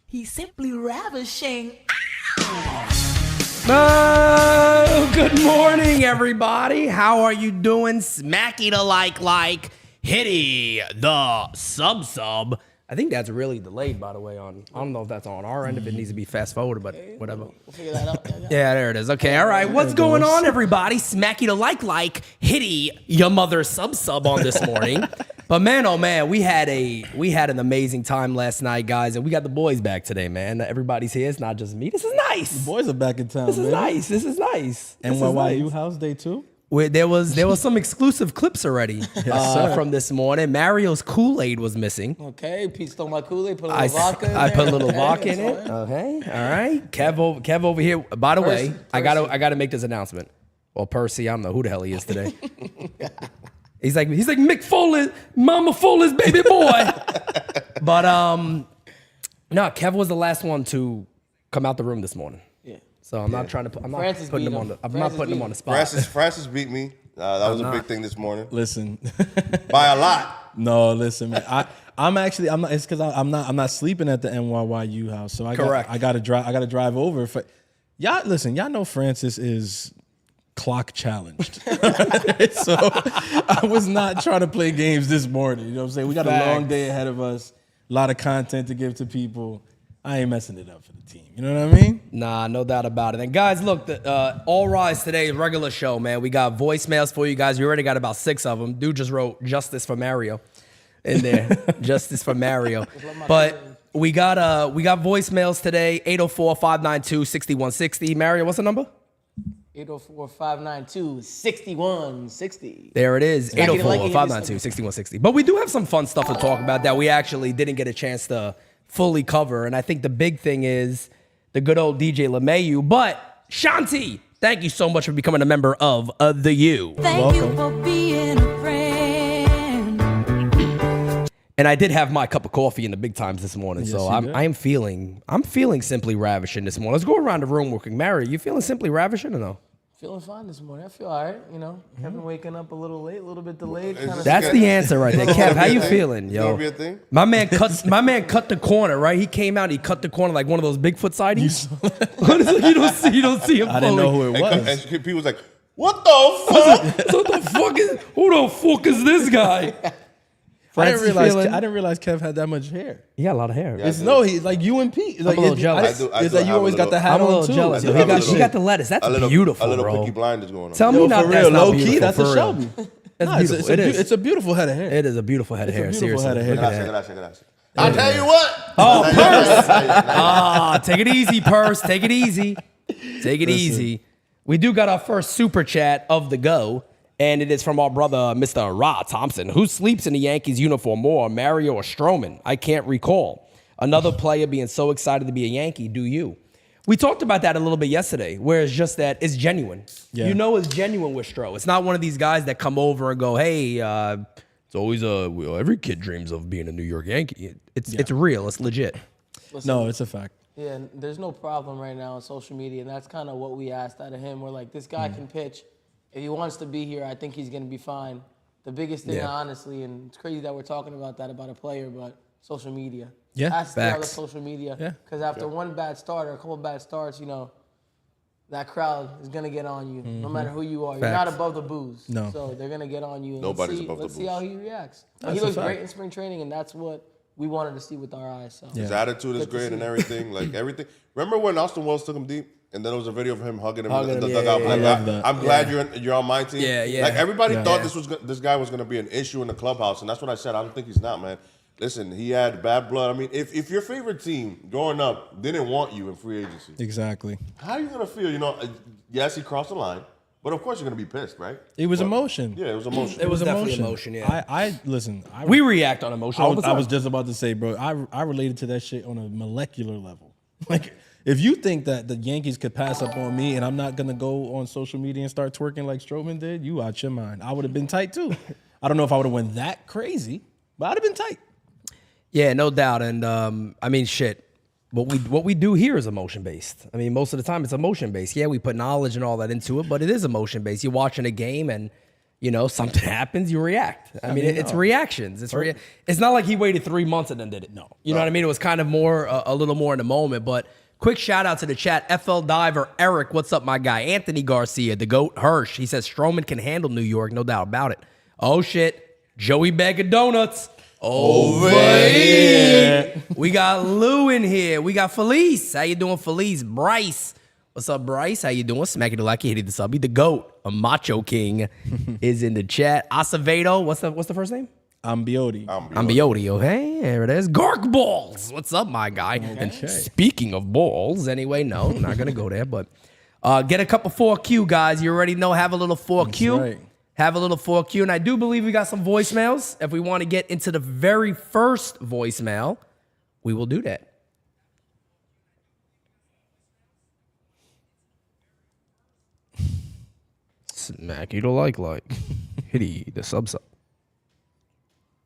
He's simply ravishing. Oh, good morning, everybody. How are you doing? Smacky the like, hitty the sub. I think that's really delayed, by the way. I don't know if that's on our end, if it needs to be fast forwarded, but whatever. We'll figure that out. Yeah, there it is. Okay, all right. What's going on, everybody? Smacky the like, hitty your mother sub on this morning. But man, oh man, we had an amazing time last night, guys, and we got the boys back today, man. Everybody's here. It's not just me. This is nice. The boys are back in town. This is nice. This is nice. And NYU house day 2. There was some exclusive clips already from this morning. Mario's Kool-Aid was missing. Okay, Pete stole my Kool-Aid, put a little vodka in there. I put a little vodka in it. Okay, all right. Kev over here. By the way, I gotta make this announcement. Well, Percy, I don't know who the hell he is today. He's like Mick Foley, Mama Foley's baby boy. But no, Kev was the last one to come out the room this morning. Yeah. So I'm not trying to put. I'm not putting him on the spot. Francis beat me. That was a big thing this morning. Listen, by a lot. No, listen, man. I'm not. It's because I'm not sleeping at the NYU house. So I got to drive over. Y'all listen. Y'all know Francis is clock challenged. So I was not trying to play games this morning. You know what I'm saying? We got a long day ahead of us. A lot of content to give to people. I ain't messing it up for the team. You know what I mean? Nah, no doubt about it. And guys, look, All Rise today, regular show, man. We got voicemails for you guys. We already got about 6 of them. Dude just wrote Justice for Mario in there. Justice for Mario. But we got voicemails today, 804-592-6160. Mario, what's the number? 804-592-6160. There it is, 804-592-6160. But we do have some fun stuff to talk about that we actually didn't get a chance to fully cover. And I think the big thing is the good old DJ Lemahieu. But Shanti, thank you so much for becoming a member of The U. Thank you for being a friend. And I did have my cup of coffee in the big times this morning, so I'm feeling simply ravishing this morning. Let's go around the room real quick. Mary, you feeling simply ravishing or no? Feeling fine this morning. I feel all right, you know. Kevin waking up a little late, a little bit delayed. That's the answer right there. Kev, how you feeling, yo? Gonna be a thing? My man cut the corner, right? He came out, he cut the corner like one of those Bigfoot sightings. you don't see him. I didn't know who it was. And people was like, "What the fuck? So who the fuck is this guy? I didn't realize Kev had that much hair. He got a lot of hair. Yeah. He's like you and Pete. I'm a little jealous. It's like you always got the hat I'm a on little too. jealous. I Yo, do he have got the lettuce. That's beautiful, A little bro. Peaky Blinders going on. Tell me not for that's real, not low beautiful, key. That's for a real. Shelby. That's beautiful. It's a beautiful head of hair. It is a beautiful head of hair. It's a beautiful Seriously. head of hair. Look at that. I tell you what. Oh, Purse. Take it easy, Purse. Take it easy. Take it easy. We do got our first super chat of the go, and it is from our brother, Mr. Rod Thompson. Who sleeps in the Yankees uniform more, Mario or Strowman? I can't recall. Another player being so excited to be a Yankee. Do you? We talked about that a little bit yesterday, where it's just that it's genuine. Yeah. You know it's genuine with Stro. It's not one of these guys that come over and go, hey, it's always every kid dreams of being a New York Yankee. It's real. It's legit. Listen, No, it's a fact. Yeah, and there's no problem right now on social media, and that's kind of what we asked out of him. We're like, this guy can pitch. If he wants to be here, I think he's going to be fine. The biggest thing, honestly, and it's crazy that we're talking about that about a player, but social media. Yeah, has to stay out of facts. social media. Yeah. Because after one bad start or a couple bad starts, you know, that crowd is going to get on you, no matter who you are. You're not Facts. above the booze. No. So they're going to get on you. And Nobody's above the Let's see booze. how he reacts. That's He a looks fact. great in spring training, and that's what we wanted to see with our eyes. So. His attitude is Good to great see. and everything. Like everything. Remember when Austin Wells took him deep? And then there was a video of him hugging him in the him, dugout. yeah, Like, yeah. I love that. I'm glad you're on my team. Yeah, yeah. Like everybody thought Yeah. this guy was going to be an issue in the clubhouse, and that's what I said. I don't think he's not, man. Listen, he had bad blood. I mean, if your favorite team growing up didn't want you in free agency, Exactly. how are you going to feel? You know, yes, he crossed the line, but of course you're going to be pissed, right? It was emotion. Yeah, it was emotion. It was definitely emotion, yeah. I listen. We react on emotion all the I time. was just about to say, bro. I related to that shit on a molecular level. Like, if you think that the Yankees could pass up on me and I'm not gonna go on social media and start twerking like Strowman did, you out your mind. I would have been tight too. I don't know if I would have went that crazy, but I'd have been tight. Yeah, no doubt. And I mean, shit. What we do here is emotion based. I mean, most of the time it's emotion based. Yeah, we put knowledge and all that into it, but it is emotion based. You're watching a game and something happens, you react. I mean, it's reactions. It's not like he waited 3 months and then did it. No, you know what I mean. It was kind of more a little more in the moment. But quick shout out to the chat. FL Diver Eric, what's up, my guy? Anthony Garcia, the GOAT Hirsch. He says Strowman can handle New York, no doubt about it. Oh shit, Joey Bag of Donuts. Over here. We got Lou in here. We got Felice. How you doing, Felice? Bryce. What's up, Bryce? How you doing? Smacky the Lucky, hitting the subby. The GOAT, a Macho King, is in the chat. Acevedo. What's the first name? Ambioti. Ambioti. Okay, there it is. Gark Balls. What's up, my guy? And speaking of balls, anyway, no, I'm not gonna go there, but get a couple 4Q, guys. You already know. Have a little 4Q. That's right. Have a little 4Q. And I do believe we got some voicemails. If we want to get into the very first voicemail, we will do that. Smack you to like. Hitty the sub.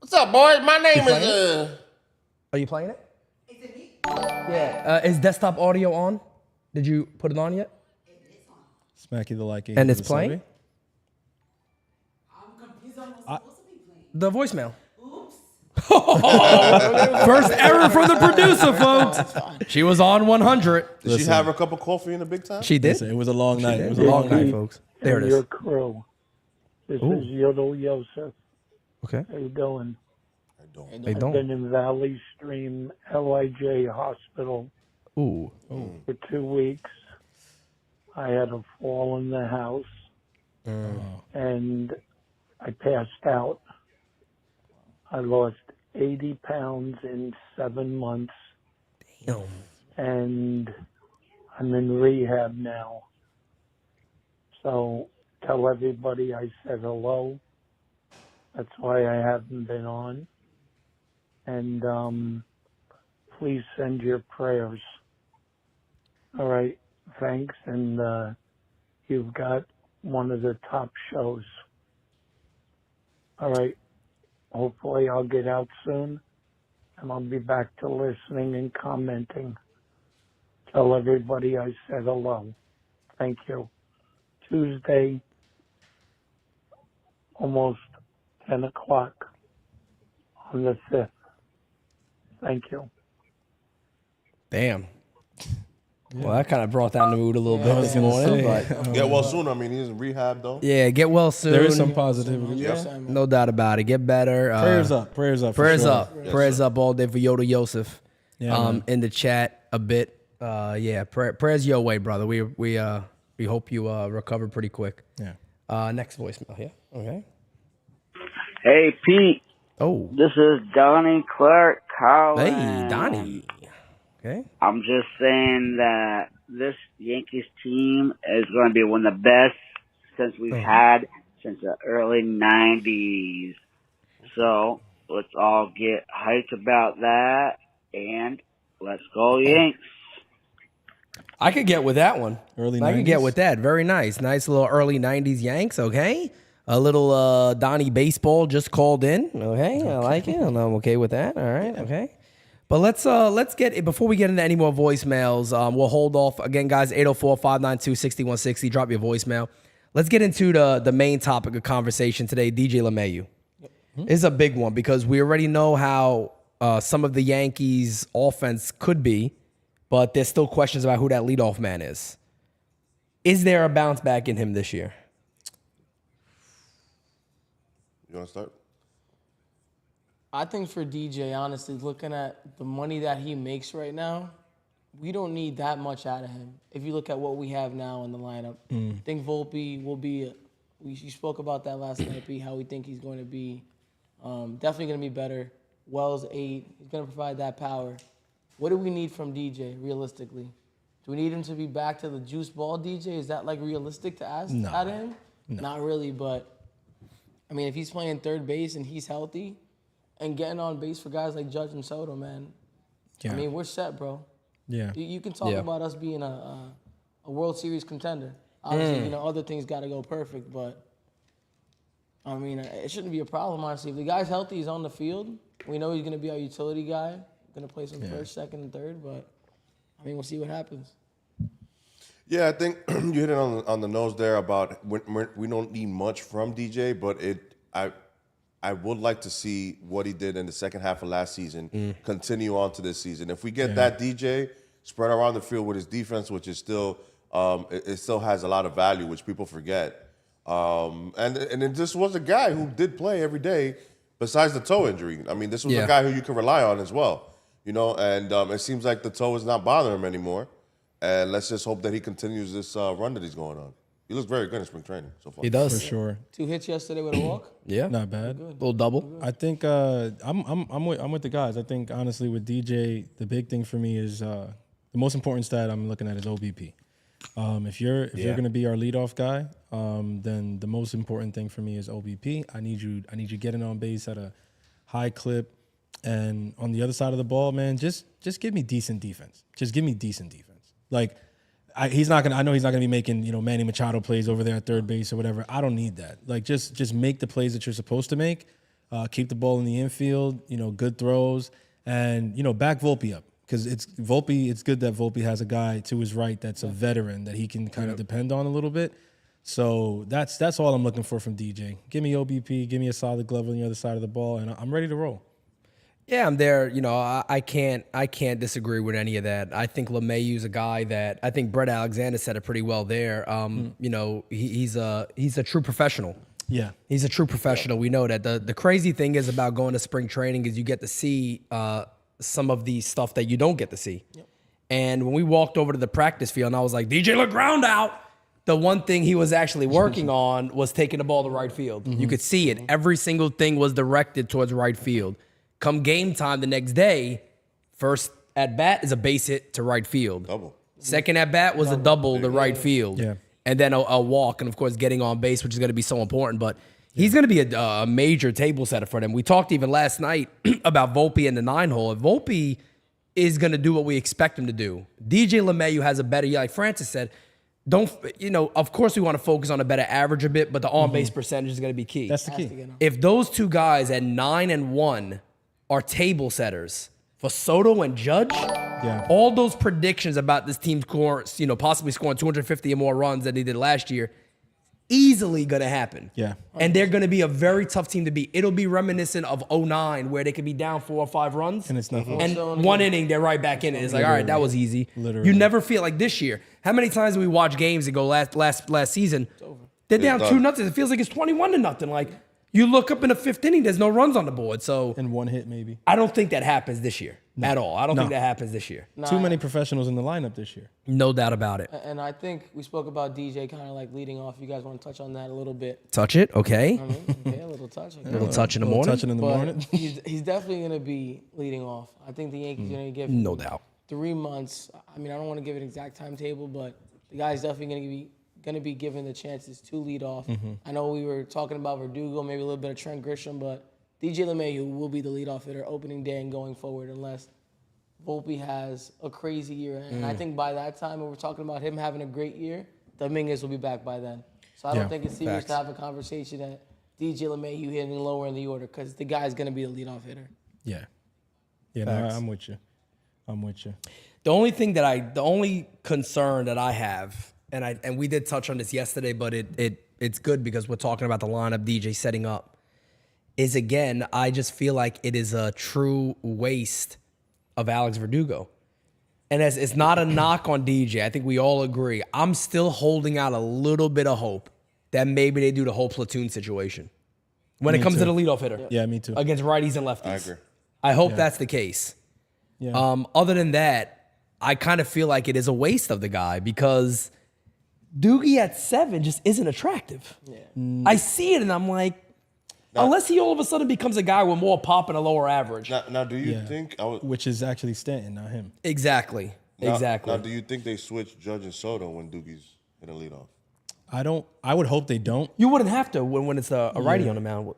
What's up, boys? My name is Are you playing it? Is it me? Yeah. Is desktop audio on? Did you put it on yet? Smacky the like. And it's playing? The voicemail. Oops. First error from the producer, folks. She was on 100. Did she have her cup of coffee in the big time? She did. Listen, it was a long night. It was A long night, folks. There it Your is. crew. This is Yodel Yosef. Okay. How you doing? They I've don't. been in Valley Stream LIJ Hospital Ooh. for 2 weeks. I had a fall in the house, and I passed out. I lost 80 pounds in 7 months, Damn. and I'm in rehab now. So tell everybody I said hello. That's why I haven't been on. And please send your prayers. All right, thanks. And you've got one of the top shows. All right, hopefully I'll get out soon, and I'll be back to listening and commenting. Tell everybody I said hello. Thank you. Tuesday, almost 10 o'clock on the 5th. Thank you. Damn. Well, that kind of brought down the mood a little bit this morning. But Get well soon. I mean, he's in rehab, though. yeah, get well soon. There is some positivity. No doubt about it. Get better. Prayers up. Prayers up. Prayers sure. up. Yes, Prayers sir. up all day for Yoda Yosef. Yeah, In the chat a bit. Prayers your way, brother. We hope you recover pretty quick. Yeah. Next voicemail here. Okay. Hey, Pete. Oh. This is Donnie Clark calling. Hey, Donnie. Okay. I'm just saying that this Yankees team is going to be one of the best since we've had since the early 90s. So let's all get hyped about that, and let's go Yanks. I could get with that one. Early I could get 90s? with that. Very nice. Nice little early 90s Yanks, okay? A little Donnie baseball just called in. Okay, I like it. And I'm okay with that. All right, okay. But let's get, before we get into any more voicemails, we'll hold off. Again, guys, 804-592-6160. Drop your voicemail. Let's get into the main topic of conversation today, DJ Lemahieu. It's a big one because we already know how some of the Yankees' offense could be, but there's still questions about who that leadoff man is. Is there a bounce back in him this year? You want to start? I think for DJ, honestly, looking at the money that he makes right now, we don't need that much out of him. If you look at what we have now in the lineup, I think Volpe will be. You spoke about that last night, B, how we think he's going to be. Definitely going to be better. Wells 8. He's going to provide that power. What do we need from DJ, realistically? Do we need him to be back to the juice ball DJ? Is that, like, realistic to ask out of him? No. Not really, but, I mean, if he's playing third base and he's healthy and getting on base for guys like Judge and Soto, man, I mean, we're set, bro. Yeah. You can talk about us being a World Series contender. Obviously, you know, other things got to go perfect, but, I mean, it shouldn't be a problem, honestly. If the guy's healthy, he's on the field. We know he's going to be our utility guy, going to play some first, second, and third, but, I mean, we'll see what happens. Yeah, I think you hit it on the nose there about we don't need much from DJ, but I would like to see what he did in the second half of last season continue on to this season. If we get that DJ spread around the field with his defense, which is still it still has a lot of value, which people forget. And it just was a guy who did play every day besides the toe injury. I mean, this was a guy who you can rely on as well, you know. And it seems like the toe is not bothering him anymore. And let's just hope that he continues this run that he's going on. He looks very good in spring training so far. He does. For sure. 2 hits yesterday with a walk. Yeah. Not bad. Little double. I think I'm with the guys. I think honestly with DJ, the big thing for me is the most important stat I'm looking at is OBP. If you're going to be our leadoff guy, then the most important thing for me is OBP. I need you getting on base at a high clip, and on the other side of the ball, man, just give me decent defense. Just give me decent defense. Like I know he's not gonna be making, you know, Manny Machado plays over there at third base or whatever. I don't need that. Like just make the plays that you're supposed to make. Keep the ball in the infield. You know, good throws, and you know, back Volpe up. Because it's good that Volpe has a guy to his right that's a veteran that he can kind of depend on a little bit. So that's all I'm looking for from DJ. Give me OBP, give me a solid glove on the other side of the ball, and I'm ready to roll. Yeah, I'm there. You know, I can't disagree with any of that. I think LeMahieu's a guy that I think Brett Alexander said it pretty well there. You know, he's a true professional. Yeah, he's a true professional. We know that. The crazy thing is about going to spring training is you get to see some of the stuff that you don't get to see. Yep. And when we walked over to the practice field, and I was like, DJ, look, ground out. The one thing he was actually working on was taking the ball to right field. Mm-hmm. You could see it. Every single thing was directed towards right field. Come game time the next day, first at bat is a base hit to right field. Double. Second at bat was a double to right field. Yeah. And then a walk, and of course getting on base, which is going to be so important. But he's going to be a major table setter for them. We talked even last night about Volpe in the 9-hole. If Volpe is going to do what we expect him to do, DJ LeMahieu has a better year. Like Francis said, of course we want to focus on a better average a bit, but the on-base percentage is going to be key. That's the key. If those two guys at 9-1 are table setters for Soto and Judge, all those predictions about this team possibly scoring 250 or more runs than they did last year, easily going to happen. Yeah. And they're going to be a very tough team to beat. It'll be reminiscent of 09 where they could be down 4 or 5 runs. And it's nothing. And one inning, they're right back in it. It's like, all right, that was easy. Literally. You never feel like this year. How many times do we watch games and go last season? They're down 2-0. It feels like it's 21-0. Like, you look up in the 5th inning, there's no runs on the board. So And one hit maybe. I don't think that happens this year at all. I don't think that happens this year. Too many professionals in the lineup this year. No doubt about it. And I think we spoke about DJ kind of like leading off. You guys want to touch on that a little bit? Touch it, okay. Okay, a little touch. Okay. A little touch in the morning. Touching in the But morning. he's definitely going to be leading off. I think the Yankees are going to give him No doubt. 3 months. I mean, I don't want to give an exact timetable, but the guy's definitely going to be given the chances to lead off. I know we were talking about Verdugo, maybe a little bit of Trent Grisham, but DJ Lemahieu will be the leadoff hitter opening day and going forward unless Volpe has a crazy year. And I think by that time, when we're talking about him having a great year, Dominguez will be back by then. So I don't think it's serious to have a conversation that DJ LeMahieu hitting lower in the order because the guy's going to be the leadoff hitter. Yeah. Yeah, no, I'm with you. The only concern that I have, and we did touch on this yesterday, but it's good because we're talking about the lineup DJ setting up, is again, I just feel like it is a true waste of Alex Verdugo. And as it's not a knock on DJ, I think we all agree. I'm still holding out a little bit of hope that maybe they do the whole platoon situation when it comes to the leadoff hitter. Yeah, me too. Against righties and lefties. I agree. I hope that's the case. Yeah. Other than that, I kind of feel like it is a waste of the guy because Doogie at 7 just isn't attractive. Yeah. I see it and I'm like, unless he all of a sudden becomes a guy with more pop and a lower average. Now do you think which is actually Stanton, not him. Exactly. Exactly. Now, do you think they switch Judge and Soto when Doogie's in the leadoff? I would hope they don't. You wouldn't have to when it's a righty on the mound.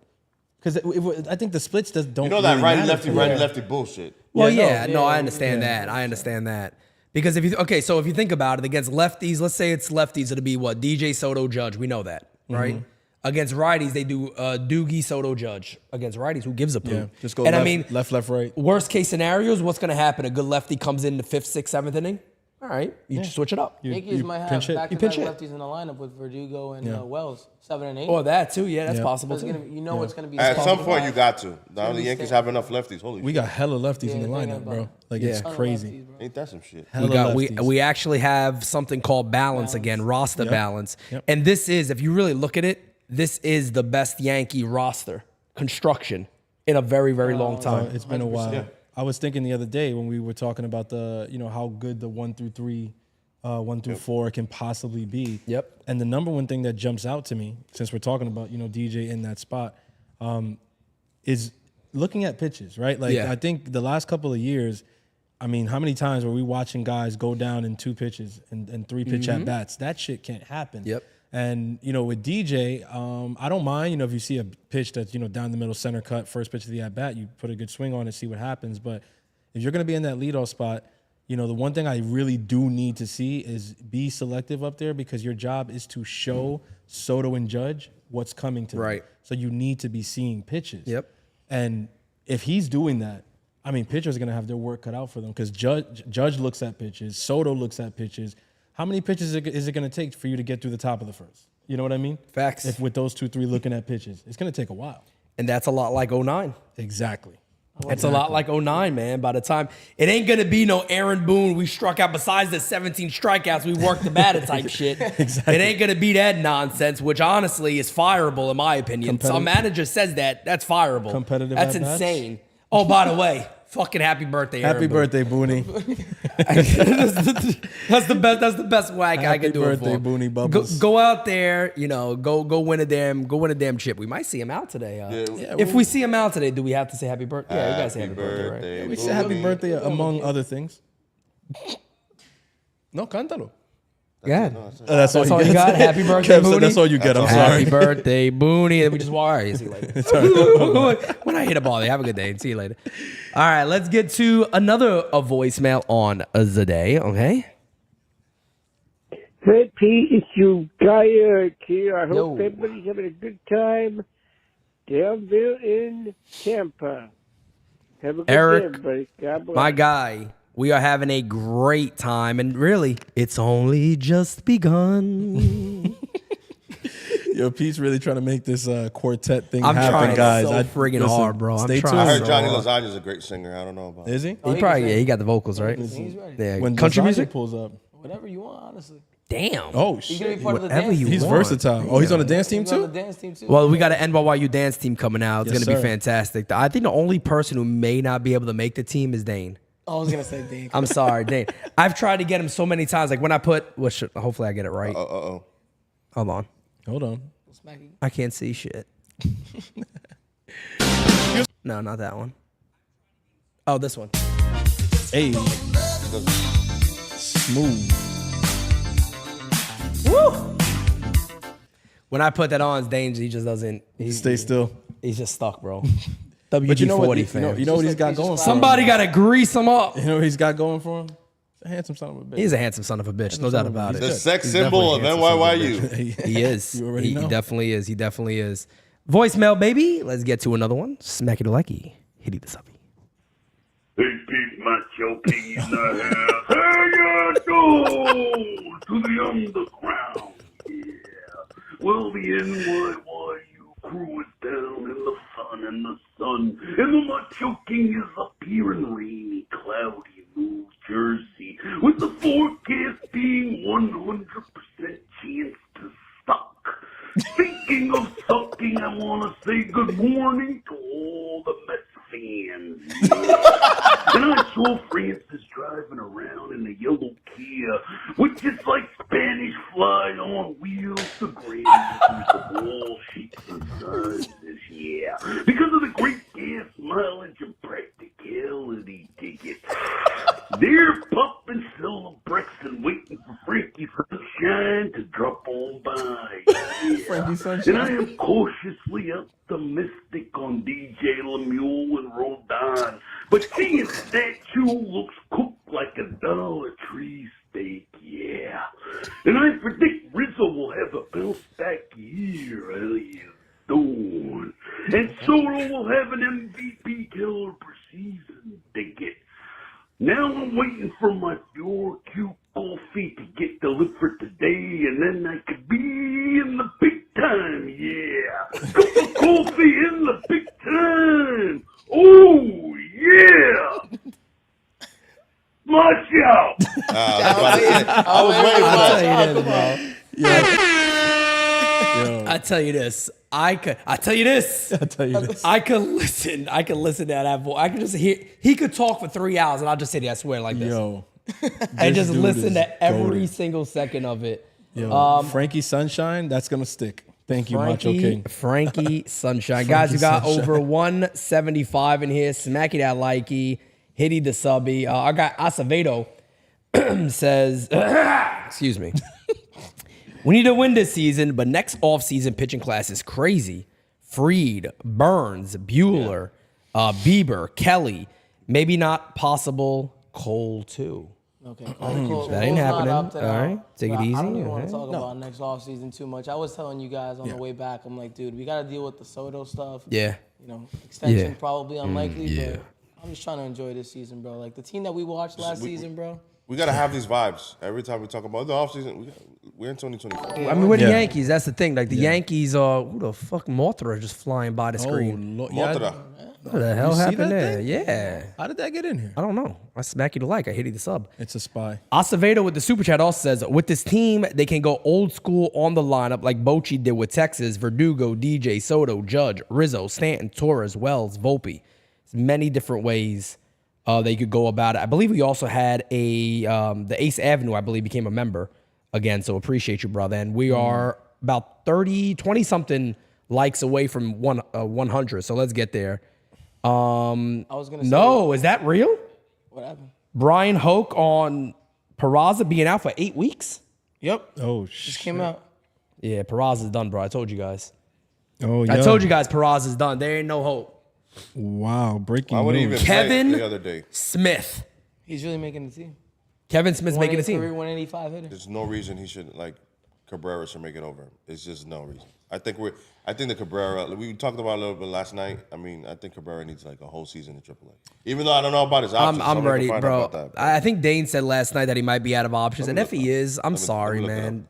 Because I think the splits don't. You know that really righty lefty bullshit. Well, I understand that. I understand that. Because if you think about it, against lefties, let's say it's lefties, it'll be what? DJ, Soto, Judge. We know that, right? Against righties, they do Doogie, Soto, Judge. Against righties, who gives a poop? Yeah, just go left, right. Worst case scenarios, what's going to happen? A good lefty comes in the 5th, 6th, 7th inning. All right, you just switch it up. Yankees might have back-to-back lefties in the lineup with Verdugo and Wells, 7 and 8. Or that too, that's possible too. It's going to be. At some point, you got to. Now the Yankees have enough lefties. Holy shit. We got hella lefties in the lineup, bro. Like it's crazy. Ain't that some shit? We actually have something called balance again, roster balance. Yep. And this is, if you really look at it, this is the best Yankee roster construction in a very, very long time. It's been a while. Yeah. I was thinking the other day when we were talking about how good the 1 through 3, 1 through 4 can possibly be. Yep. And the number one thing that jumps out to me, since we're talking about DJ in that spot, is looking at pitches, right? Like I think the last couple of years, I mean, how many times were we watching guys go down in 2 pitches and 3 pitch at bats? That shit can't happen. Yep. And, with DJ, I don't mind, if you see a pitch that's, down the middle, center cut, first pitch of the at-bat, you put a good swing on it, see what happens. But if you're going to be in that leadoff spot, the one thing I really do need to see is be selective up there because your job is to show Soto and Judge what's coming to them. So you need to be seeing pitches. Yep. And if he's doing that, I mean, pitchers are going to have their work cut out for them because Judge looks at pitches, Soto looks at pitches. How many pitches is it going to take for you to get through the top of the first? You know what I mean? Facts. If with those 2, 3 looking at pitches, it's going to take a while. And that's a lot like 09. Exactly. It's a lot like 09, man. By the time, it ain't going to be no Aaron Boone, we struck out besides the 17 strikeouts, we worked the batter type shit. Exactly. It ain't going to be that nonsense, which honestly is fireable in my opinion. Some manager says that's fireable. Competitive That's at-bats? insane. Oh, by the way, fucking happy birthday, Aaron Happy Boone. birthday, Booney. That's the best whack I can do birthday, it for. Booney Bubbles. Go out there, go win a damn chip. We might see him out today. If we see him out today, do we have to say happy birthday? Yeah, you guys say happy birthday, right? Yeah, we say happy birthday among other things. No, cántalo. Yeah. That's all you got. Happy birthday, Kev said Booney. that's all you get. I'm sorry. Happy birthday, Booney. And we just walk. All right, see you later. When I hit a ball, have a good day and see you later. All right, let's get to another voicemail on the day. Okay. Hey, Pete, it's you, Guy Eric here. I hope Yo. everybody's having a good time down there in Tampa. Have a good Eric, day, everybody. God bless. my guy, we are having a great time, and really, it's only just begun. Yo, Pete's really trying to make this quartet thing I'm happen, trying guys. so friggin' hard, bro. I'm Stay trying. tuned. I heard so Johnny hard. Lasagna's a great singer. I don't know about. Is he? Oh, He probably, can yeah, sing. he got the vocals, right? He's ready. Yeah, When country Lasagna music. pulls up. Whatever you want, honestly. Damn. Oh He's shit. gonna be part of the Whatever dance you team. He's want. versatile. Oh, he's on the dance team He's on the too? dance team too. Well, we got an NYU dance team coming out. It's Yes, going to be sir. fantastic. I think the only person who may not be able to make the team is Dane. I was gonna say Dane. I'm sorry, Dane. I've tried to get him so many times. Like when I put, hopefully I get it right. Uh-oh. Hold on. Hold on. I can't see shit. No, not that one. Oh, this one. Hey. Smooth. Woo! When I put that on, it's Dane. He just doesn't. Stay still. He's just stuck, bro. But you know WD-40 what? fam. You know what he's got going for him? Somebody got to grease him up. You know what he's got going for him? He's a handsome son of a bitch. He's a handsome son of a bitch. No doubt about it. The sex He's symbol of definitely a handsome son NYYU. He is. You already He know. definitely is. He definitely is. Voicemail, baby. Let's get to another one. Smack it a likey. Hitty the subby. Hey, Pete, Macho King in the house. Hey, you go to the underground. Yeah. Well, the NYYU crew is down in the sun, and the Macho King is up here in rainy, cloudy New Jersey, with the forecast being 100% chance to suck. Speaking of sucking, I want to say good morning to all the Mets fans. Yeah. And I saw Francis driving around in a yellow Kia, which is like Spanish fly on wheels, the grandmothers of all shapes and sizes, yeah. Because of the great gas mileage and practicality tickets. They're pumping silver bricks and waiting for Frankie Sunshine to drop on by. Yeah. Frankie Sunshine. And I am cautiously optimistic on DJ Lemieux and Rodon. But seeing statue looks cooked like a Dollar Tree steak, yeah. And I predict Rizzo will have a bounce back year. How you doing? And Soto will have an MVP killer per season ticket. Now I'm waiting for my Pure Q coffee to get delivered today, and then I could be in the big time, yeah. Cup of coffee in the big time. Oh, yeah. Watch out. I was waiting for that. I tell you this. I tell you this. I could listen to that voice. I could just hear. He could talk for 3 hours, and I'll just sit there, I swear, like this, Yo. and just dude listen is to every goated. single second of it. Yo, Frankie Sunshine, that's going to stick. Thank you, Macho King. Frankie Sunshine. Guys, we got Sunshine. over 175 in here. Smacky that likey. Hitty the subby. Our guy Acevedo says, excuse me. We need to win this season, but next offseason pitching class is crazy. Fried, Burns, Bueller, Bieber, Kelly. Maybe not possible. Cole, too. Okay. That ain't happening. All right. Take it easy. I don't even want Okay. to talk about next offseason too much. I was telling you guys on the way back, I'm like, dude, we got to deal with the Soto stuff. Yeah. You know, extension Yeah. probably unlikely, yeah. but I'm just trying to enjoy this season, bro. Like the team that we watched last season, bro. We got to have these vibes. Every time we talk about the offseason, we're in 2024. I mean, we're the Yeah. Yankees. That's the thing. Like, the Yankees are, who the fuck, Mothra just flying by the screen. Lord. Mothra. What the hell You see happened that there? thing? Yeah. How did that get in here? I don't know. I smack you to like. I hit you the sub. It's a spy. Acevedo with the super chat also says, with this team, they can go old school on the lineup like Bochy did with Texas, Verdugo, DJ, Soto, Judge, Rizzo, Stanton, Torres, Wells, Volpe. There's many different ways they could go about it. I believe we also had the Ace Avenue, I believe, became a member again. So appreciate you, brother. And we are about 20-something likes away from 100. So let's get there. I was gonna say, No, is that real? what happened? Brian Hoke on Peraza being out for 8 weeks? Yep, Oh, just shit. came out. Yeah, Peraza's done, bro. I told you guys. Oh, yeah. I told you guys Peraza's done. There ain't no hope. Wow, breaking I wouldn't news. even Kevin play the other day. Smith. He's really making the team. Kevin Smith's making the team. 185 hitter. There's no reason he should Cabrera should make it over him. It's just no reason. I think the Cabrera. We talked about it a little bit last night. I mean, I think Cabrera needs a whole season in AAA. Even though I don't know about his options. I'm ready, bro. That, I think Dane said last night that he might be out of options, and if he is, I'm sorry, man.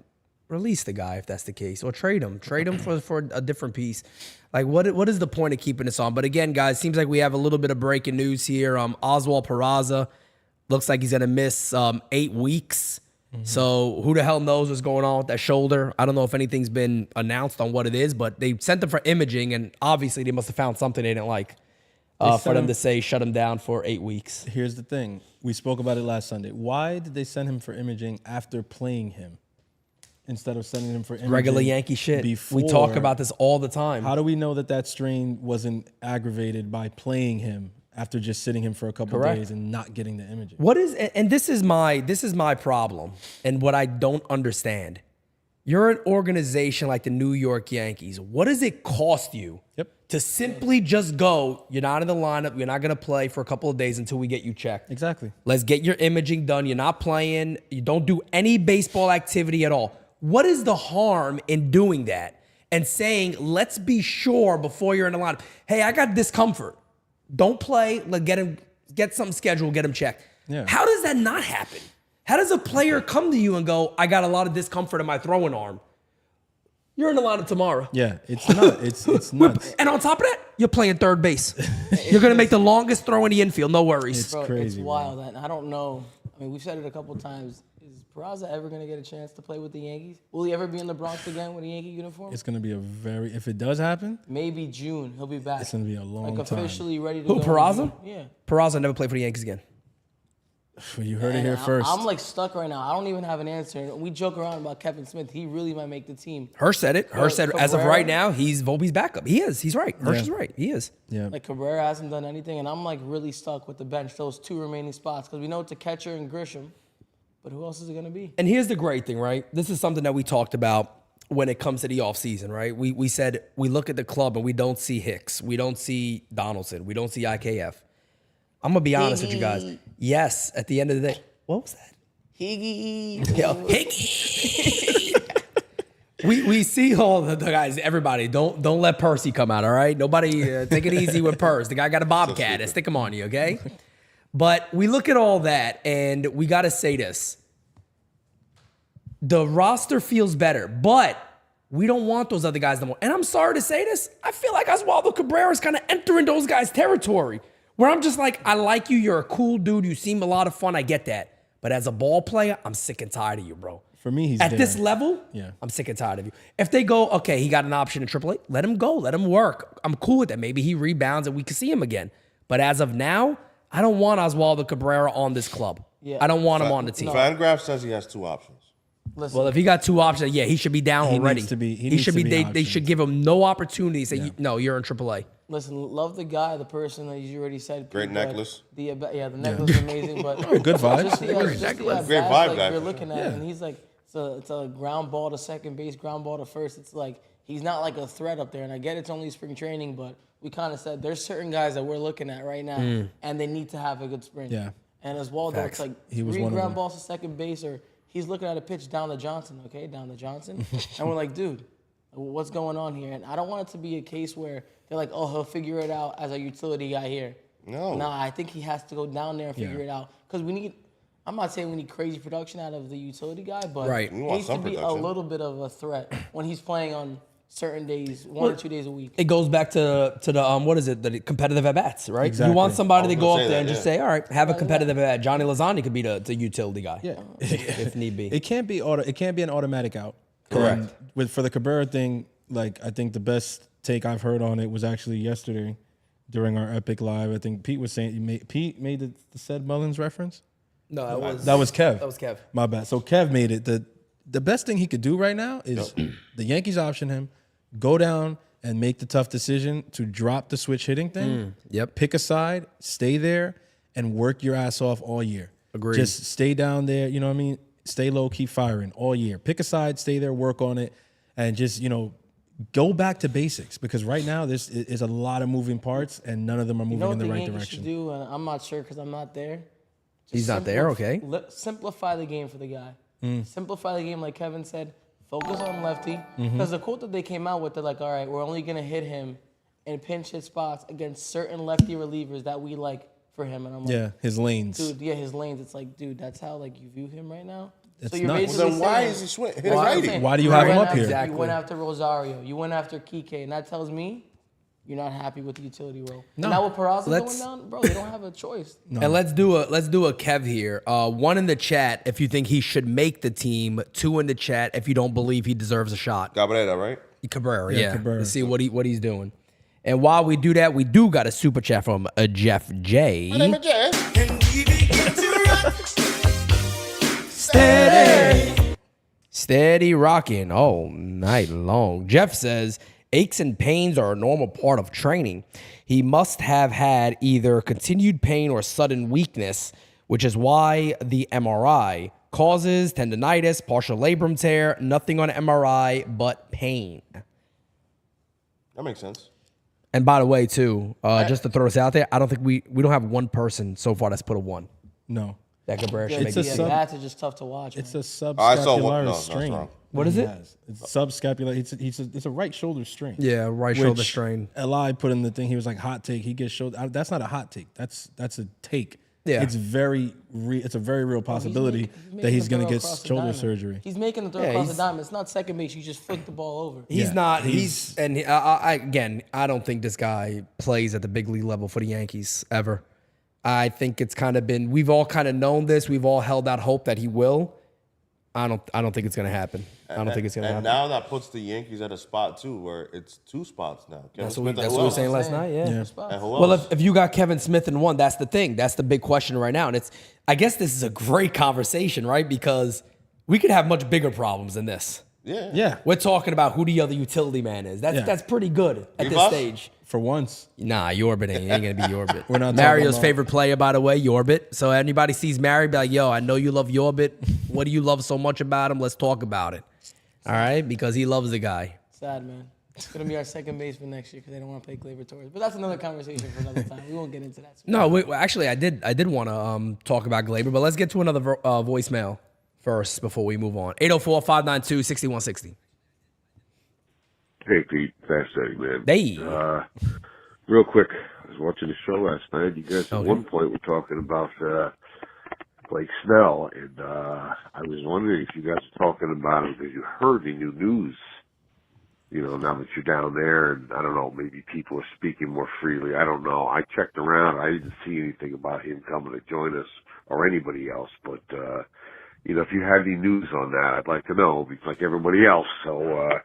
Release the guy if that's the case, or trade him. Trade him for a different piece. Like, what is the point of keeping this on? But again, guys, seems like we have a little bit of breaking news here. Oswald Peraza looks like he's gonna miss 8 weeks. So who the hell knows what's going on with that shoulder? I don't know if anything's been announced on what it is, but they sent them for imaging, and obviously they must have found something they didn't like for them to say shut him down for 8 weeks. Here's the thing. We spoke about it last Sunday. Why did they send him for imaging after playing him instead of sending him for imaging? Regular Yankee shit. Before? We talk about this all the time. How do we know that strain wasn't aggravated by playing him after just sitting him for a couple of days and not getting the imaging? What is, and this is my problem, and what I don't understand. You're an organization like the New York Yankees. What does it cost you to simply just go, you're not in the lineup, you're not going to play for a couple of days until we get you checked? Exactly. Let's get your imaging done. You're not playing. You don't do any baseball activity at all. What is the harm in doing that and saying, let's be sure before you're in the lineup, hey, I got discomfort. Don't play. Let's get something scheduled, get him checked. Yeah. How does that not happen? How does a player come to you and go, I got a lot of discomfort in my throwing arm? You're in the lineup tomorrow. Yeah, it's nuts. It's nuts. And on top of that, you're playing third base. You're going to make the longest throw in the infield. No worries. It's crazy. It's wild. And I don't know. I mean, we've said it a couple times. Is Peraza ever going to get a chance to play with the Yankees? Will he ever be in the Bronx again with a Yankee uniform? It's going to be if it does happen, maybe June he'll be back. It's going to be a long time. Officially ready to go. Who, Peraza? Yeah. Peraza never played for the Yankees again. You heard it here first. I'm stuck right now. I don't even have an answer. We joke around about Kevin Smith. He really might make the team. Hirsch said it. Hirsch said as of right now, he's Volpe's backup. He is. He's right. Hirsch is right. He is. Yeah. Cabrera hasn't done anything, and I'm really stuck with the bench, those 2 remaining spots, because we know it's a catcher and Grisham, but who else is it going to be? And here's the great thing, right? This is something that we talked about when it comes to the offseason, right? We said we look at the club and we don't see Hicks. We don't see Donaldson. We don't see IKF. I'm going to be honest with you guys. Yes, at the end of the day. What was that? Higgy. Higgy. we see all the guys, everybody. Don't let Percy come out, all right? Nobody, take it easy with Percy. The guy got a bobcat. Stick him on you, okay? But we look at all that, and we got to say this. The roster feels better, but we don't want those other guys no more. And I'm sorry to say this. I feel like Oswaldo Cabrera is kind of entering those guys' territory, where I'm just like, I like you. You're a cool dude. You seem a lot of fun. I get that. But as a ball player, I'm sick and tired of you, bro. For me, he's at this level. Yeah, I'm sick and tired of you. If they go, okay, he got an option in AAA, let him go, let him work. I'm cool with that. Maybe he rebounds and we can see him again. But as of now, I don't want Oswaldo Cabrera on this club. Yeah. I don't want him on the team. Fangraph says he has 2 options. Listen, well, if he got 2 options, yeah, he should be down already. He should be. They should give him no opportunity. Say, no, you're in AAA. Listen, love the guy, the person that you already said. Great necklace. The necklace is amazing, but good vibes. Just great vibe guy. You're looking at, and he's like, it's a ground ball to second base, ground ball to first. It's like he's not like a threat up there. And I get it's only spring training, but we kind of said there's certain guys that we're looking at right now, and they need to have a good spring. Yeah. And as Waldo, it's like 3 ground balls to second base, or he's looking at a pitch down to Johnson, and we're like, dude, what's going on here? And I don't want it to be a case where they're like, oh, he'll figure it out as a utility guy here. No. Nah, I think he has to go down there and figure it out. Because I'm not saying we need crazy production out of the utility guy, but right. he needs to be a little bit of a threat when he's playing on certain days, 1 or 2 days a week. It goes back to the what is it? The competitive at-bats, right? Exactly. You want somebody to go up there and just say, all right, have a competitive at-bat. Johnny Lozani could be the utility guy. Yeah. if need be. It can't be an automatic out. Correct. For the Cabrera thing, I think the best take I've heard on it was actually yesterday during our Epic Live. I think Pete was saying Pete made the Sed Mullins reference. No, that was Kev. That was Kev. My bad. So Kev made it. The best thing he could do right now is the Yankees option him, go down and make the tough decision to drop the switch hitting thing. Pick a side, stay there, and work your ass off all year. Agreed. Just stay down there. You know what I mean? Stay low, keep firing all year. Pick a side, stay there, work on it, and just go back to basics, because right now this is a lot of moving parts and none of them are moving in the right direction. You should do, and I'm not sure because I'm not there. He's not there, okay. Simplify the game for the guy. Simplify the game, like Kevin said. Focus on lefty. Because the quote that they came out with, they're like, all right, we're only going to hit him in pinch hit spots against certain lefty relievers that we like for him. And I'm like, his lanes. dude, his lanes. It's like, dude, that's how like you view him right now. It's so you're nuts. basically Well, then why saying, is he hitting that's what I'm righty? saying. Why do you have him went up after- here? Exactly. You went after Rosario. You went after Kike. And that tells me you're not happy with the utility role. No. And now with Peraza going Let's- down, bro, they don't have a choice. And let's do a Kev here. One in the chat if you think he should make the team. 2 in the chat if you don't believe he deserves a shot. Cabrera, right? Cabrera, Yeah, yeah. Cabrera. Let's see what he's doing. And while we do that, we do got a super chat from Jeff J. My name is Jeff. Steady rocking all night long. Jeff says aches and pains are a normal part of training. He must have had either continued pain or sudden weakness, which is why the MRI causes tendonitis, partial labrum tear, nothing on MRI but pain. That makes sense. And by the way, too, just to throw this out there, I don't think we don't have one person so far that's put a 1. No. That Cabrera should It's make a it. sub- Bats are just tough to watch. It's man. a I saw one. subscapular No, that's strain. wrong. What is He it? has. It's subscapular. It's a right shoulder strain. Yeah, right Which shoulder strain. Eli put in the thing. He was like, hot take. He gets shoulder. That's not a hot take. That's a take. Yeah. It's it's a very real possibility that he's going to get shoulder surgery. He's making the throw Yeah, across the he's- diamond. It's not second base. You just flick the ball over. He's Yeah, not. he's- Again, I don't think this guy plays at the big league level for the Yankees ever. I think it's kind of been. We've all kind of known this. We've all held out hope that he will. I don't think it's going to happen. I don't think it's going to happen. And now that puts the Yankees at a spot too, where it's 2 spots now. Kevin That's Smith what and we who were else? saying last night. Yeah. And who Well, else? if you got Kevin Smith in 1, that's the thing. That's the big question right now. And I guess this is a great conversation, right? Because we could have much bigger problems than this. Yeah. We're talking about who the other utility man is. That's pretty good at this Rivas? stage. For once. Nah, Yorbit ain't gonna be Yorbit. We're not talking Mario's about- favorite player, by the way, Yorbit. So anybody sees Mario, be like, yo, I know you love Yorbit. What do you love so much about him? Let's talk about it. All right? Because he loves the guy. Sad, man. It's going to be our second baseman next year because they don't want to play Gleyber Torres. But that's another conversation for another time. We won't get into that. No, actually, I did want to talk about Gleyber, but let's get to another voicemail first before we move on. 804-592-6160. Hey, Pete. Fascinating, man. Hey. Real quick, I was watching the show last night. You guys at Okay. one point were talking about Blake Snell, and I was wondering if you guys were talking about him because you heard any new news, you know, now that you're down there, and I don't know, maybe people are speaking more freely. I don't know. I checked around. I didn't see anything about him coming to join us or anybody else, but, you know, if you had any news on that, I'd like to know, because like everybody else. So,